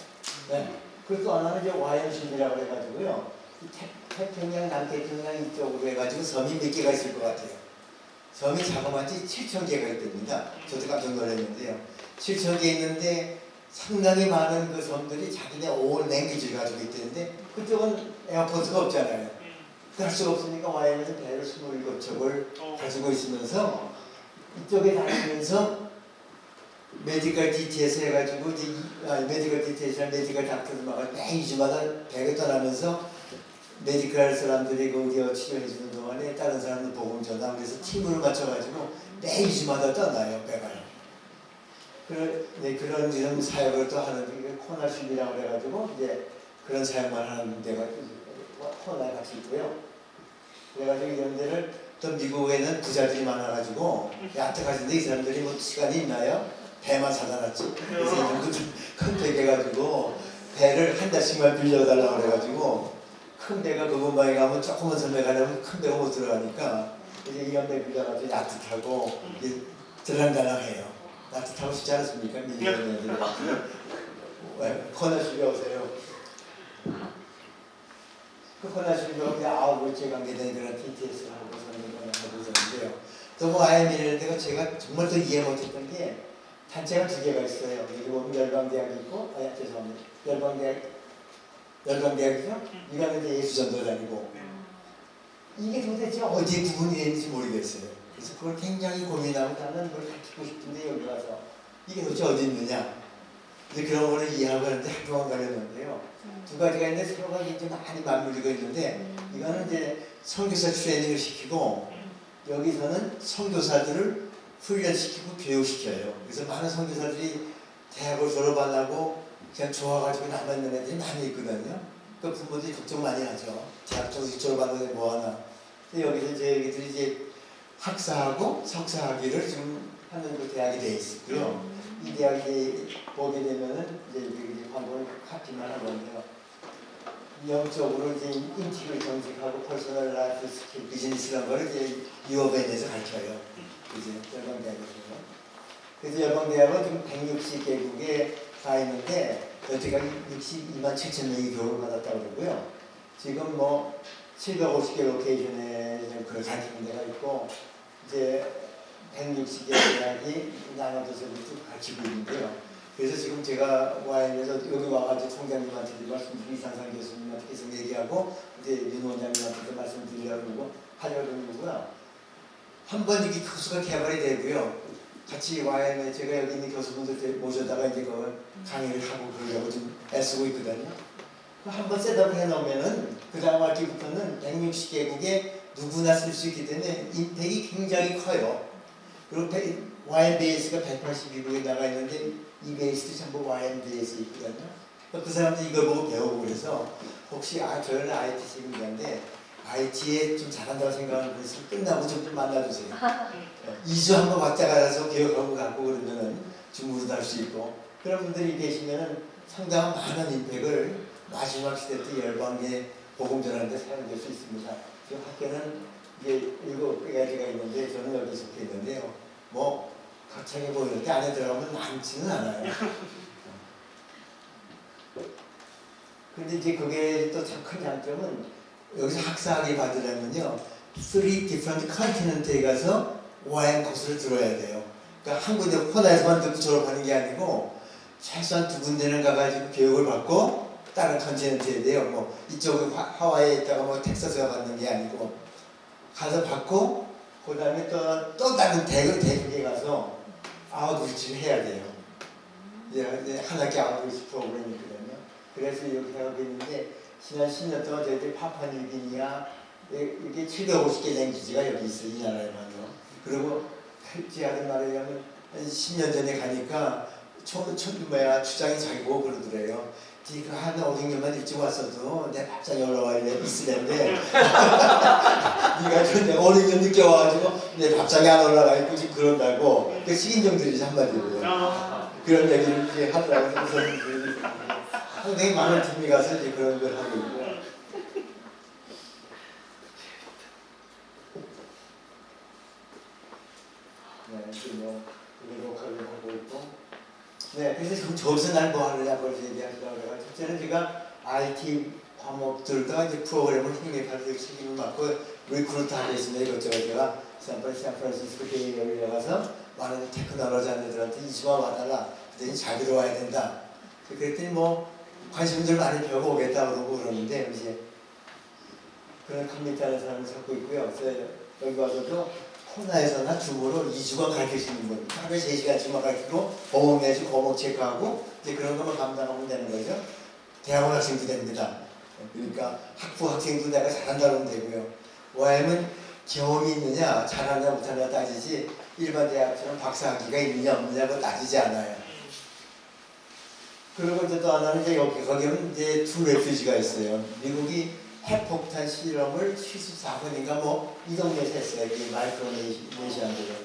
네. 그리고 또 하나는 이제 YM심이라고 해가지고요. 태평양, 남태평양 이쪽으로 해가지고 섬이 몇 개가 있을 것 같아요. 섬이 자그마치 7,000개가 있답니다. 저도 깜짝 놀랐는데요. 7,000개 있는데 상당히 많은 그 섬들이 자기네 온 랭귀지를 가지고 있다는데 그쪽은 에어포트가 없잖아요. 할 수가 없으니까 YM에서 배를 27척을 가지고 있으면서 이쪽에 다니면서 메디컬 DTS 해가지고 이제 메디컬 DTS랑 메디컬 닥터들 막 매 2주마다 배가 떠나면서 메디컬 사람들이 거기에 치료해주는 동안에 다른 사람들 복음 전하고 그래서 팀으로 맞춰가지고 매 2주마다 떠나요 배가요. 그런 이런 사역을 또 하는 게 코나십이라고 해가지고 이제 그런 사역만 하는 데가 코나에 같이 있고요. 그래가지고 이런 데를 또 미국에는 부자들이 많아가지고 야트가신데 이 사람들이 뭐 시간이 있나요? 배만 사다 놨지. 그래서 이 정도 큰 배 해가지고 배를 한 달씩만 빌려달라고 그래가지고 큰 배가 그분방에 가면 조그만 섬에 가려면 큰 배가 못 들어가니까 이제 이런 배 빌려가지고 야트 타고 들랑달랑해요. 야트 타고 싶지 않습니까? 밀리언들이. 코너십에 오세요. 그 코너십으로 아웃리치 관계된 그런 TTS를 하고 하고 있었는데요. 또 뭐 IM이라는 데가 제가 정말 또 이해 못했던 게 단체가 두 개가 있어요. 여기 보면 열방대학이 있고, 죄송합니다. 열방대학이죠? 이거는 이제 예수전도단이고. 이게 도대체 어디에 구분이 되는지 모르겠어요. 그래서 그걸 굉장히 고민하고 나는 그걸 가르치고 싶은데 여기 가서 이게 도대체 어디 있느냐. 이제 그런 거를 이해하고 하는데 한동안 걸렸는데요. 두 가지가 있는데 서로가 이제 많이 맞물리고 있는데 이거는 이제 선교사 트레이닝을 시키고 여기서는 선교사들을 훈련시키고 교육시켜요. 그래서 많은 선교사들이 대학을 졸업 안 하고 그냥 좋아가지고 남아있는 애들이 많이 있거든요. 그 부모들이 걱정 많이 하죠. 대학 졸업 안 하는데 뭐하나. 근데 여기서 저희들이 이제 학사하고 석사학위를 지금 하는 그 대학이 돼 있고요. 이 대학에 보게 되면은 이제 광고를 카피만 하는데요. 영적으로 이제 인식을 정직하고 퍼스널 라이프 스킬 비즈니스라는 걸 이제 유업에 대해서 가르쳐요. 이제 열방대학에서요. 그래서 열방대학은 지금 160개국에 가 있는데 여태까지 62만 7천 명이 교육을 받았다고 그러고요. 지금 뭐 750개 로케이션에 그걸 가르치는 데가 있고 이제 160개 대학이 나눠져서 가르치고 있는데요. 그래서 지금 제가 와인에서 여기 와가지고 총장님한테도 말씀드리고 이상상 교수님한테 계속 얘기하고 이제 윤 원장님한테도 말씀드리려고 하려는 거고요. 한번 이게 교수가 개발이 되고요. 같이 와인에 제가 여기 있는 교수분들 모셔다가 이제 그걸 강의를 하고 그러려고 좀 애쓰고 있거든요. 한번 셋업을 해놓으면은 그 다음 학기부터는 160개국에 누구나 쓸 수 있기 때문에 임팩이 굉장히 커요. 그리고 와인 베이스가 182국에 나가 있는데 이 베이스도 전부 와인 베이스 있거든요. 그 사람들 이걸 보고 배우고 그래서 혹시 저는 IT 책임자인데 IT에 좀 잘한다고 생각하는 분 있으면 끝나고 좀 만나주세요. 2주 한번 왔다 가서 기억하고 가고 그러면은 중국어도 할 수 있고 그런 분들이 계시면은 상당한 많은 임팩을 마지막 시대 때 열방에 복음 전하는데 사용될 수 있습니다. 지금 학교는 이제 7가지가 있는데 저는 여기 속해 있는데요. 뭐 각창해 보이는데 안에 들어가면 많지는 않아요. 근데 이제 그게 또 참 큰 장점은 여기서 학사학위 받으려면요. 3 different continent에 가서 와인 코스를 들어야 돼요. 그러니까 한 군데 코나에서만 듣고 졸업하는 게 아니고 최소한 2군데는 가가지고 교육을 받고 다른 컨티넨트에 돼요. 뭐 이쪽은 하와이에 있다가 뭐 텍사스가 받는 게 아니고 가서 받고 그 다음에 또 다른 대륙에 가서 아웃리치를 해야 돼요. 이제 한 학기 아웃리치 프로그램이 있거든요. 그래서 이렇게 하고 있는데 지난 10년 동안 저희들이 파푸아뉴기니아 이게 750개 랭귀지가 여기 있어요. 이 나라에만요. 그리고 제하는 말에 의하면 10년 전에 가니까 추장이 자기 보고 그러더래요. 네가 한 5, 6년만 일찍 왔어도 내 밥상에 올라와 있을텐데 네가 내가 5, 6년 늦게 와가지고 내 밥상에 안 올라가 있고 지금 그런다고 그 식인종들이 한마디로요. 그런 얘기를 이제 하더라고요. 그래서 상당히 많은 팀이 가서 이제 그런 걸 하고 있고요. 네, 지금 뭐 녹화를 하고 있고. 네, 그래서 저기서 날 뭐 하느냐고 얘기하더라고요. 첫째는 제가 IT 과목들과 이제 프로그램을 협력하는 책임을 맡고 리크루트 하고 있습니다. 이것저것 제가 샌프란시스코 베이에리어에 가서 많은 테크놀로지 하는 애들한테 이수와 와달라. 그랬더니 잘 들어와야 된다. 그랬더니 뭐 관심들 많이 배우고 오겠다 그러고 그러는데 이제 그런 커뮤니티하는 사람을 찾고 있고요. 그래서 여기 와서도 코나에서나 줌으로 2주간 가르치시는 분, 하루에 3시간씩만 가르치고 호흡 내주 호흡 체크하고 이제 그런 것만 감당하면 되는 거죠. 대학원 학생도 됩니다. 그러니까 학부 학생도 내가 잘한다 그러면 되고요. OIM은 경험이 있느냐, 잘하냐 못하냐 따지지 일반 대학처럼 박사학위가 있느냐 없느냐고 따지지 않아요. 그리고 이제 또 하나는 이제 거기는 이제 두 레퓨지가 있어요. 미국이 핵폭탄 실험을 74번인가 뭐 이 동네에서 했어요. 이 마이크로네시안들은.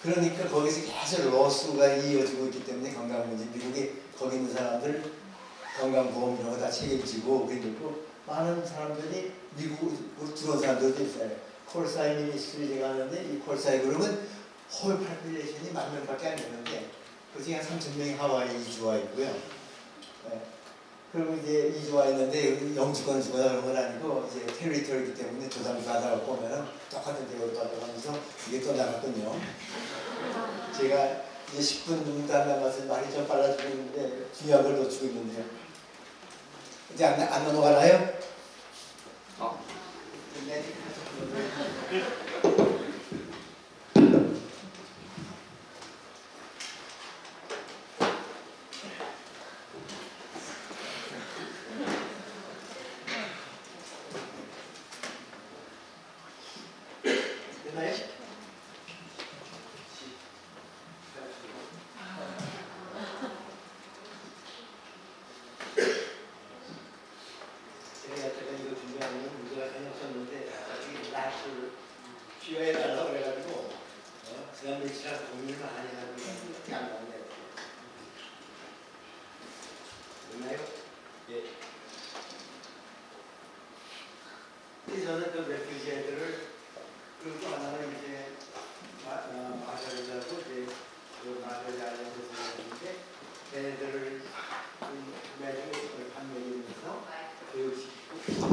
그러니까 거기서 계속 로스가 이어지고 있기 때문에 건강문제 미국에 거기 있는 사람들 건강보험 이런 거 다 책임지고 그리고 많은 사람들이 미국으로 들어온 사람들도 있어요. 콜사이 미니스트리 제가 하는데 이 콜사이 그룹은 홀 팔필레이션이 10,000명밖에 안 되는데 그중에 한 3,000명이 하와이에 이주와 있고요. 네. 그리고 이제 이주와 있는데 영주권 주거나 그런 건 아니고 이제 테리토리이기 때문에 조장 받아갖고 오면은 똑같은 대우를 받아가면서 이게 또 나갔군요. 제가 이제 10분 정도 안 남아서 말이 좀 빨라지고 있는데 중요한 걸 놓치고 있는데요. 이제 안 넘어가나요? 네. 됐나요? 저는 그 레퓨지 애들을 그리고 하나는 이제 마셔리라고 이제 그 마셔리 아이들에서 있는데 애들을 매일 판매하면서 교육시키고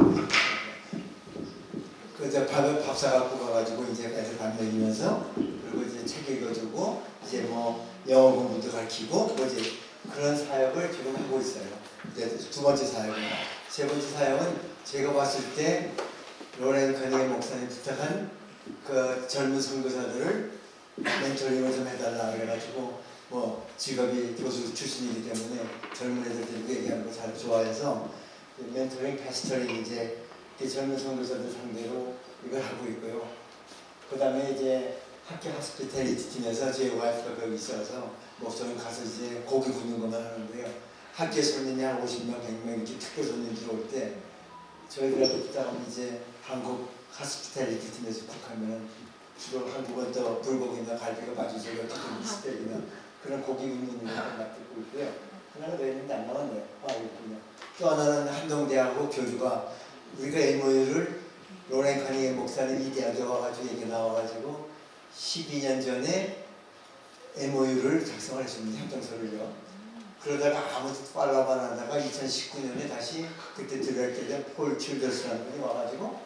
그저 밥 사갖고 가가지고 이제 애들 밥 먹이면서 그리고 이제 책 읽어주고 이제 뭐 영어 공부도 가르치고 뭐 이제 그런 사역을 지금 하고 있어요. 이제 두 번째 사역은 세 번째 사역은 제가 봤을 때 로렌 커니의 목사님 부탁한 그 젊은 선교사들을 멘토링을 좀 해달라 그래가지고 뭐 직업이 교수 출신이기 때문에 젊은 애들 데리고 얘기하는 거 잘 좋아해서 멘토링 패스터링 이제 젊은 선교사들 상대로 이걸 하고 있고요. 그 다음에 이제 학교 하스피탈리티 팀에서 제 와이프가 거기 있어서 목사님 가서 이제 고기 굽는 것만 하는데요. 학교 손님이 한 50명, 100명 이렇게 특별 손님 들어올 때 저희들하고 부탁하면 이제 한국 하스피탈리티 팀에서 쿡하면 주로 한국은 또 불고기나 갈비가 빠지죠. 특히 스테이크나 그런 고기 굽는 일을 맡고 있고요. 하나가 더 있는데 안 나왔네요. 있군요. 또 하나는 한동대하고 교주가 우리가 MOU를 로렌 커니의 목사님 이 대학에 와가지고 얘기 나와가지고 12년 전에 MOU를 작성을 했습니다. 협정서를요. 그러다가 아무 팔로만 하다가 2019년에 다시 그때 들어갈 때 폴 칠더스라는 분이 와가지고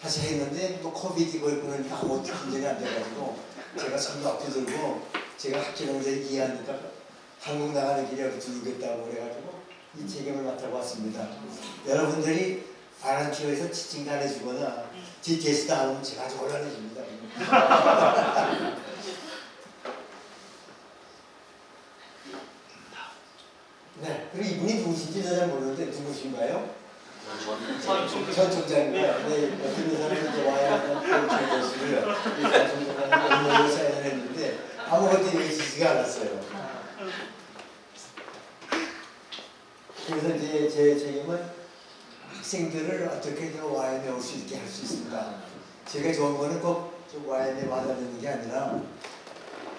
다시 했는데 또 코비드고 그러니까 아무것도 진전이 안 돼가지고 제가 손도 앞에 들고 제가 학교를 이해하니까 한국 나가는 길에 여기 두르겠다고 그래가지고 이 책임을 맡아고 왔습니다. 여러분들이 바란티어에서 지칭 잘해주거나 GTS 나오면 제가 아주 곤란해집니다. 네, 그리고 이분이 누구신지 잘 모르는데 누구신가요? 전 총장입니다. 네, 어떤 사람은 이제 와야 하는 총장을 전 총장한테 오늘 사인을 했는데 아무것도 얘기하지가 않았어요. 그래서 이제 제 책임은 학생들을 어떻게 와인에 올 수 있게 할 수 있습니다. 제가 좋은 거는 꼭 와인에 와닿는 게 아니라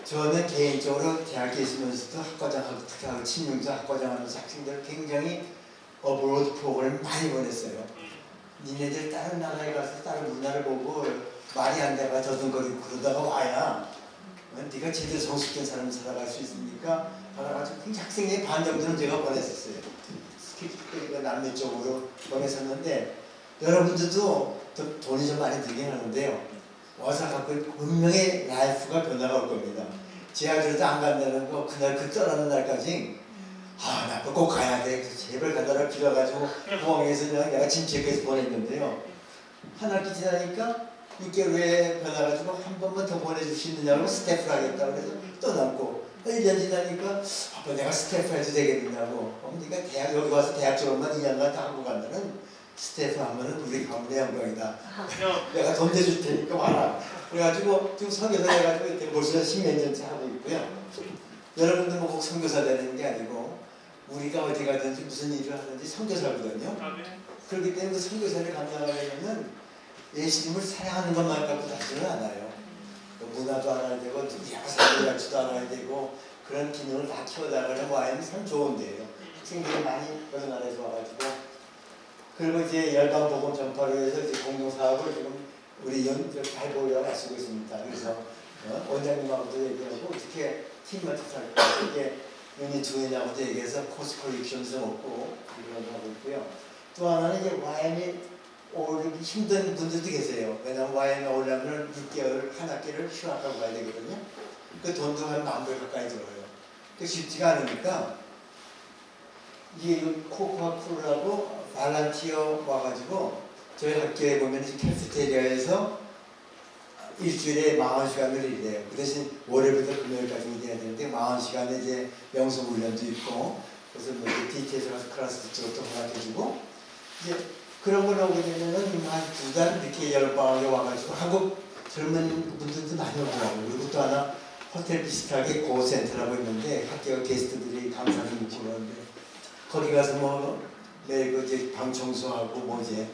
저는 개인적으로 대학에 있으면서도 학과장하고 특히하고 친명자 학과장하면서 학생들 굉장히 어브로드 프로그램 많이 보냈어요. 니네들 다른 나라에 가서 다른 문화를 보고 말이 안 돼가 더듬거리고 그러다가 와야 네가 제대로 성숙된 삶을 살아갈 수 있으니까 받아가지고 굉장히 학생의 반 정도는 제가 보냈었어요. 스킵 남미 쪽으로 보냈었는데 여러분들도 돈이 좀 많이 들긴 하는데요. 와서 갖고 분명히 라이프가 변화가 올 겁니다. 제아들도 안 간다는 거 그날 그 떠나는 날까지 나 꼭 가야 돼. 제발 가다라 빌어가지고 공항에서 그냥 내가 짐 체크해서 보냈는데요. 한 학기 지나니까 6개월 후에 변화가지고 한 번만 더 보내줄 수 있느냐고 스태프를 하겠다고 그래서 또 남고 1년 지나니까 아빠 내가 스태프 해도 되겠느냐고 네가 대학 여기 와서 대학 졸업만 2년간 다 하고 간다는 스태프 하면은 우리 가문의 영광이다. 내가 돈 대줄 테니까 와라. 그래가지고 지금 선교사 해가지고 이렇게 벌써 10몇 년째 하고 있고요. 여러분들 뭐 꼭 선교사 되는 게 아니고 우리가 어디 가든지 무슨 일을 하든지 선교사거든요. 그렇기 때문에 그 선교사를 감당하려면 예수님을 사랑하는 것만 갖고 다지는 않아요. 문화도 알아야 되고 누구하고 살아갈지도 알아야 되고 그런 기능을 다 키워나가는 와인이 참 좋은데요. 학생들이 많이 여러 나라에서 와가지고 그리고 이제 열방 복음 전파를 해서 이제 공동 사업을 지금 우리 잘 보려고 애쓰고 있습니다. 그래서 원장님하고도 얘기하고 어떻게 팀만 찾아갈까 이게 유니트웨이하고도 얘기해서 코스 컬렉션도 먹고 이런 거 하고 있고요. 또 하나는 이제 와인이 오르기 힘든 분들도 계세요. 왜냐하면 와인이 오려면 6개월 한 학기를 휴학하고 가야 되거든요. 그 돈도 한 10,000불 가까이 들어요. 그 쉽지가 않으니까 이게 코코아풀하고 발란티어 와가지고 저희 학교에 보면 캐피테리아에서 일주일에 40시간을 일해요. 그 대신 월요일부터 금요일까지 일해야 되는데 40시간에 이제 영성 훈련도 있고 그래서 뭐 DT에서 가서 클래스 듣고 허락해주고 이제 그런 걸 오게 되면은 한 2달 이렇게 여름방학에 와가지고 한국 젊은 분들도 많이 오고 그리고 또 하나 호텔 비슷하게 고센터라고 있는데 학교 게스트들이 강사를 묵고 그러는데 거기 가서 뭐 매일 그 이제 방 청소하고 뭐 이제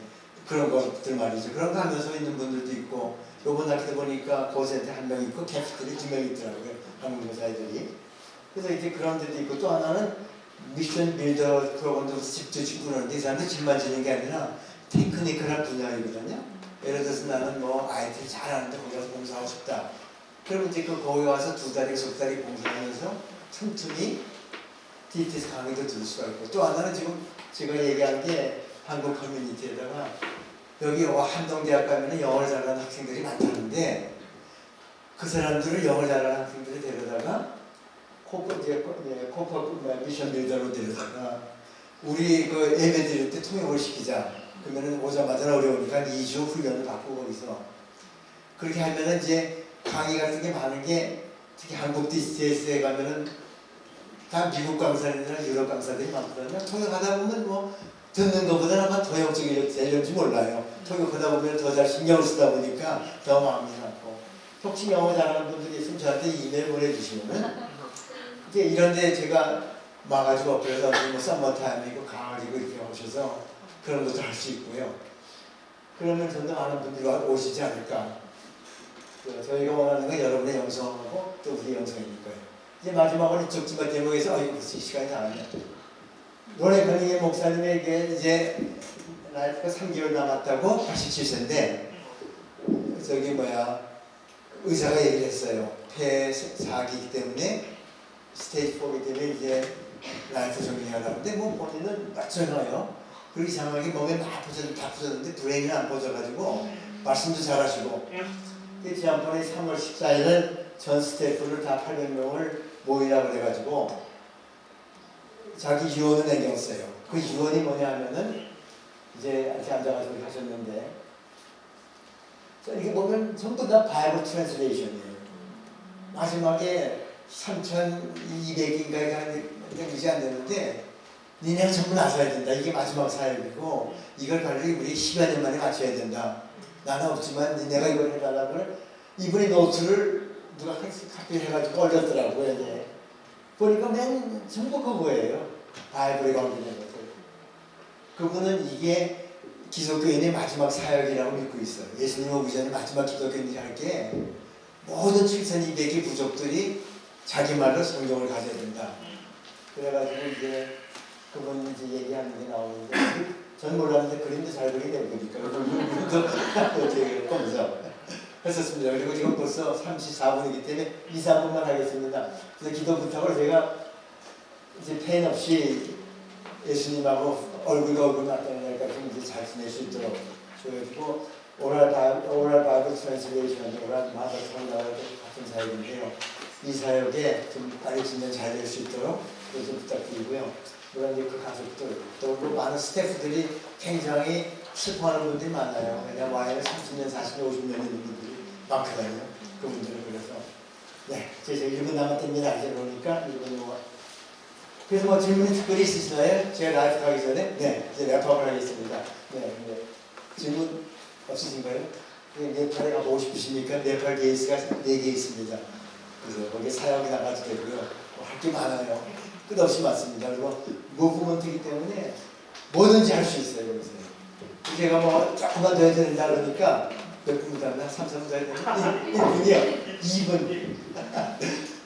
그런 것들 말이죠. 그런 거 하면서 있는 분들도 있고 요번 학기도 보니까 고센터 1명 있고 캐스트들이 2명 있더라고요. 한국 여자애들이. 그래서 이제 그런 데도 있고 또 하나는 미션 빌더 프로그램도 집도 짓고 그러는데 이 사람들 집만 짓는 게 아니라 테크니컬한 분야이거든요. 예를 들어서 나는 뭐 IT를 잘하는데 거기 가서 봉사하고 싶다. 그러면 이제 거기 와서 2달이, 3달이 봉사하면서 틈틈이 DTS 강의도 들을 수가 있고, 또 하나는 지금 제가 얘기한 게 한국 커뮤니티에다가 여기 한동대학 가면 영어를 잘하는 학생들이 많다는데 그 사람들을 영어를 잘하는 학생들을 데려다가 코퍼 미션 빌더로 데려다가 우리 그 예배 드릴 때 통역을 시키자. 그러면은 오자마자 어려우니까 2주 훈련을 받고 거기서 그렇게 하면은 이제 강의 같은 게 많은 게 특히 한국 DCS에 가면은 다 미국 강사들이나 유럽 강사들이 많거든요. 통역하다 보면 뭐 듣는 것보다는 아마 더 영적이 되는지 몰라요. 통역하다 보면 더 잘 신경을 쓰다 보니까 더 마음이 남고. 혹시 영어 잘하는 분들이 있으면 저한테 이메일 보내주시면은 이제 이런데 제가 와가지고 그래서 뭐 썸머타임이고 가을이고 이렇게 오셔서 그런 것도 할 수 있고요. 그러면 좀 더 많은 분들이 오시지 않을까. 저희가 원하는 건 여러분의 영성하고 또 우리 영성이니까요. 이제 마지막으로 이쪽 집안 대목에서 벌써 시간이 다 왔네. 노래 커닝의 목사님에게 이제 라이프가 3개월 남았다고 87세인데 저기 의사가 얘기를 했어요. 폐 4기이기 때문에 스테이지 4이기 때문에 이제 라이프 정리하라고. 근데 뭐 본인은 맞잖아요. 그리고 이상하게 몸에 다 퍼졌는데 브레인이 안 퍼져가지고 말씀도 잘하시고. 지난번에 3월 14일은 전 스태프를 다 800명을 모이라고 그래가지고 자기 유언을 남겼어요. 그 유언이 뭐냐 하면은 이제 이렇게 앉아가지고 하셨는데 이게 보면 전부 다 바이블 트랜슬레이션이에요. 마지막에 3,200인가가 이제 안 되는데 니네가 전부 나서야 된다. 이게 마지막 사역이고 이걸 관리 우리 10여 년 만에 맞춰야 된다. 나는 없지만 니네가 이걸 해달라고 이분의 노트를 누가 카피해가지고 올렸더라고요. 이제 보니까 맨 전부 그거예요. 바이블에 관계된 것들. 그분은 이게 기독교인의 마지막 사역이라고 믿고 있어요. 예수님 오기 전에 마지막 기독교인들이 할 게 모든 7,200의 부족들이 자기 말로 성경을 가져야 된다. 그래가지고 이제 그분 이제 얘기하는 게 나오는데 전 몰랐는데 그림도 잘 그리네요. 보니까 그림도 검사 했었습니다. 그리고 지금 벌써 34분이기 때문에 2, 3분만 하겠습니다. 그래서 기도 부탁을 제가 이제 펜 없이 예수님하고 얼굴과 얼굴 맞다니까 좀 이제 잘 지낼 수 있도록 줘가지고 오랄 바이블 트랜슬레이션, 오랄 마더 성가가 같은 사역인데요. 이 사역에 좀 빨리 진행 잘 될 수 있도록 좀 부탁드리고요. 물론 이제 그 가족들 또 많은 스태프들이 굉장히 슬퍼하는 분들이 많아요. 왜냐하면 와인을 30년, 40년, 50년 있는 분들이 많거든요. 그분들은 그래서 네, 이제 1분 남았답니다. 이제 그러니까 1분 넘어. 그래서 뭐 질문이 특별히 있으시나요? 제가 라이프 가기 전에 네, 이제 랩업을 하겠습니다. 네. 질문 없으신가요? 네팔에 가보고 싶으십니까? 네팔 게이스가 4개 있습니다. 그래서 거기에 사역이 나가도 되고요. 할 게 많아요. 끝없이 많습니다. 그리고 무브먼트이기 때문에 뭐든지 할 수 있어요. 여기서. 제가 뭐 조금만 더 해야 된다 그러니까 몇 분 더 하나? 3, 4분 더 해야 되나? 1분이요. 2분.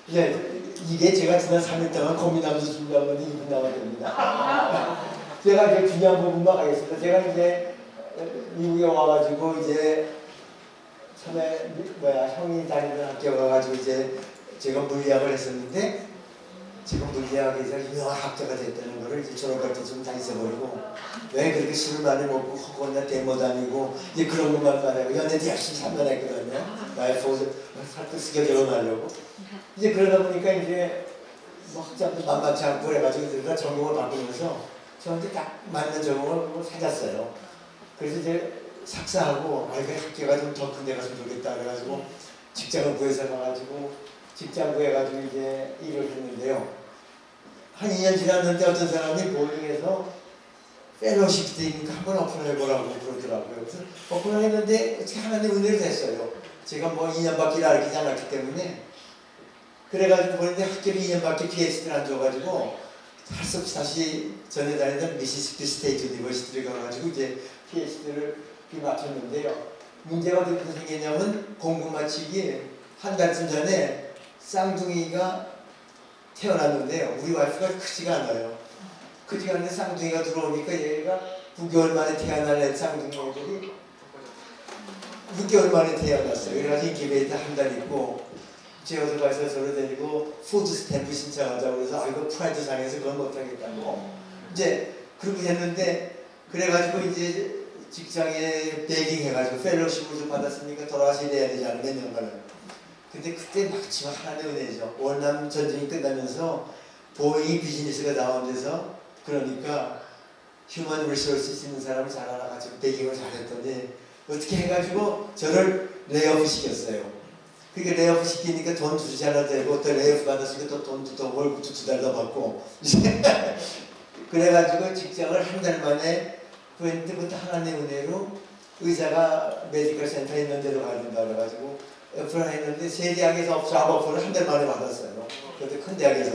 네, 이게 제가 지난 3일 동안 고민하면서 준비한 건데 2분 남아야 됩니다. 제가 이제 중요한 부분만 가겠습니다. 제가 이제 미국에 와가지고 이제 처음에 형이 다니던 학교 가가지고 이제 제가 물리학을 했었는데 제가 물리학에서 유명한 학자가 됐다는 거를 이제 졸업할 때쯤 다 잊어버리고 왜 그렇게 술을 많이 먹고 허구나 데모 다니고 이제 그런 것만 말하고 연애도 열심히 참여했거든요. 나의 살도 쓰게 결혼하려고 이제 그러다 보니까 이제 뭐 학자도 만만치 않고 그래가지고 그러다 전공을 바꾸면서 저한테 딱 맞는 전공을 찾았어요. 그래서 이제 삭사하고 그 학교가 좀 더 큰 데 갔으면 좋겠다 그래가지고 직장을 구해서 가가지고 직장 구해가지고 이제 일을 했는데요. 한 2년 지났는데 어떤 사람이 보잉에서 펠로십 때니까 한번 오픈해보라고 그러더라고요. 그래서 오픈했는데 어떻게 하나님 은혜를 됐어요. 제가 뭐 2년밖에 가르치지 않았기 때문에 그래가지고 보는데 학교를 2년밖에 PhD를 안 줘가지고 할 수 없이 다시 전에 다니던 미시시피 스테이트 유니버시티를 가가지고 이제 PhD를 맡았는데요. 문제가 어떻게 생겼냐면 공부 마치기 한 달쯤 전에 쌍둥이가 태어났는데요. 우리 와이프가 크지가 않아요. 그지간에 쌍둥이가 들어오니까 얘가 9개월 만에 태어날 쌍둥이 애들이 6개월 만에 태어났어요. 그래가지고 인큐베이터 한 달 있고 제 어디 가서 저를 데리고 푸드 스탬프 신청하자고 그래서 이거 프라이드 상해서 그건 못하겠다고 이제 그렇게 됐는데 그래가지고 이제 직장에 베이깅 해가지고 펠로십을 좀 받았으니까 돌아가셔야 되지 않으면 몇 년간은. 근데 그때 마지막 하나의 은혜죠. 월남 전쟁이 끝나면서 보잉 비즈니스가 다운돼서 그러니까 휴먼 리소스 있는 사람을 잘 알아가지고 베이깅을 잘했더니 어떻게 해가지고 저를 레이오프 시켰어요. 그러니까 레이오프 시키니까 돈 주지 않아도 되고 또 레이오프 받았으니까 또 돈도 더 월급도 2달 더 받고 그래가지고 직장을 한 달 만에 그랬는데 그때 하나님의 은혜로 의사가 메디컬 센터에 있는 데로 가야 된다 그래가지고 어플을 했는데 세 대학에서 잡 어플을 한 달 만에 받았어요. 그것도 큰 대학에서.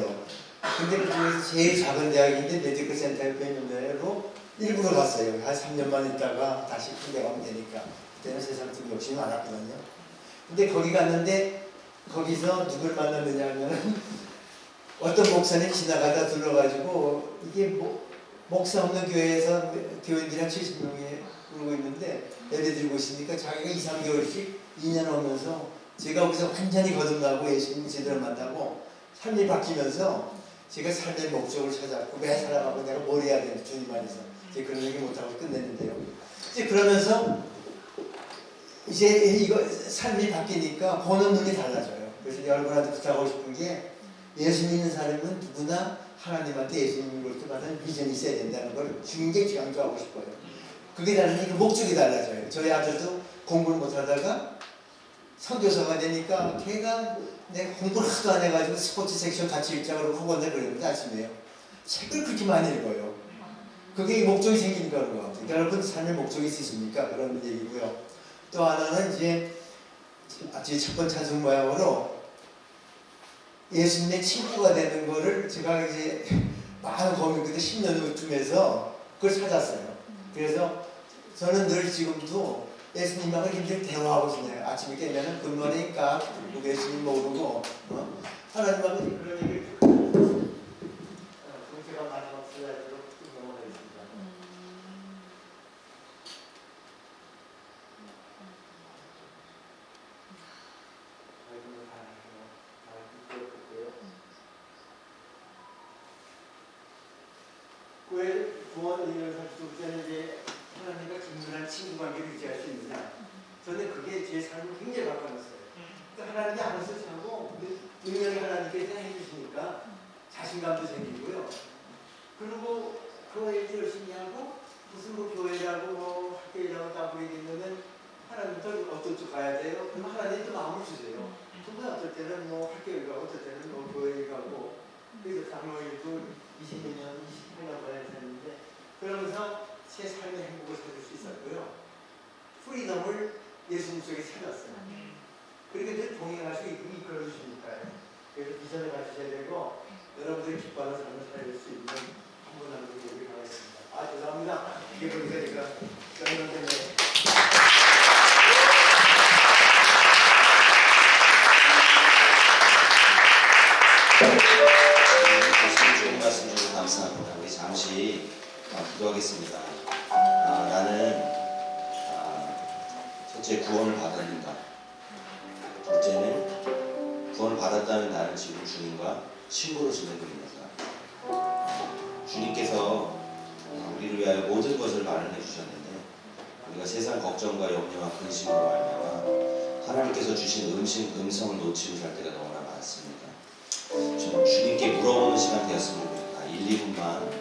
근데 그 중에서 제일 작은 대학인데 메디컬 센터 옆에 있는 데로 일부러 갔어요. 한 3년만 있다가 다시 큰 데 가면 되니까. 그때는 세상 좀 욕심이 많았거든요. 근데 거기 갔는데 거기서 누굴 만났느냐 하면 어떤 목사님 지나가다 둘러가지고 이게 목사 없는 교회에서 교인들이랑 70명이 그러고 있는데 예배 드리고 있으니까 자기가 2, 3개월씩 2년 오면서 제가 거기서 완전히 거듭나고 예수님 제대로 만나고 삶이 바뀌면서 제가 삶의 목적을 찾았고 왜 살아가고 내가 뭘 해야 되는지 주님 안에서 이제 그런 얘기 못하고 끝냈는데요. 이제 그러면서 이제 이거 삶이 바뀌니까 보는 눈이 달라져요. 그래서 여러분한테 부탁하고 싶은 게 예수 믿는 사람은 누구나 하나님한테 예수님으로부터 받은 비전이 있어야 된다는 걸 굉장히 강조하고 싶어요. 그게 다르니까 목적이 달라져요. 저희 아들도 공부를 못하다가 선교사가 되니까 걔가 내가 공부를 하도 안 해가지고 스포츠 섹션 같이 읽자고 학원에 그랬는데 아침에요. 책을 그렇게 많이 읽어요. 그게 목적이 생기니까 그런 것 같아요. 여러분 삶의 목적이 있으십니까? 그런 얘기고요. 또 하나는 이제 제 첫 번째 찬송 모양으로 예수님의 친구가 되는 거를 제가 이제 많은 고민 끝에 10년 후쯤에서 그걸 찾았어요. 그래서 저는 늘 지금도 예수님하고 굉장히 대화하고 싶네요. 아침에 깨면은 굿모닝 까 예수님 모르고 하나님하고 그런 얘기를 제가 마지막 슬라이드로 넘어가겠습니다. 왜 구원을 사실 때는 이제 하나님과 긴밀한 친구 관계를 유지할 수 있느냐? 저는 그게 제 삶을 굉장히 바꿔놨어요. 그러니까 하나님이 알아서 하고 분명히 하나님께서 해주시니까 자신감도 생기고요. 그리고 교회 열심히 하고 무슨 뭐 교회라고 뭐 학교라고 다 부리겠는데 하나님도 어떤 쪽 가야 돼요? 그럼 하나님도 마음을 주세요. 근데 어떨 때는 뭐 학교에 가고 어떨 때는 뭐 교회에 가고 그래서 장로일도 20몇 년, 28년 만에 됐는데 그러면서 제 삶의 행복을 찾을 수 있었고요. 프리덤을 예수님 속에 찾았어요. 그렇게 늘 동행할 수 있고 이끌어 주시니까요. 그래서 비전을 가지셔야 되고 여러분들이 기뻐하는 삶을 살릴 수 있는 한 분 한 분이 여기 가겠습니다. 아 죄송합니다. 이게 보니까 제가 여러분 때문에 좋은 말씀 주셔서 감사합니다. 우리 잠시 기도하겠습니다. 나는 첫째 구원을 받았는가. 둘째는 구원을 받았다면 나는 지금 주님과 친구로 지내고 있는가. 주님께서 우리를 위하여 모든 것을 마련해 주셨는데 우리가 세상 걱정과 염려와 근심으로 말미암아 하나님께서 주신 음성을 놓치고 살 때가 너무나 많습니다. 주님께 물어보는 시간 되었으면 좋겠다. 1, 2분만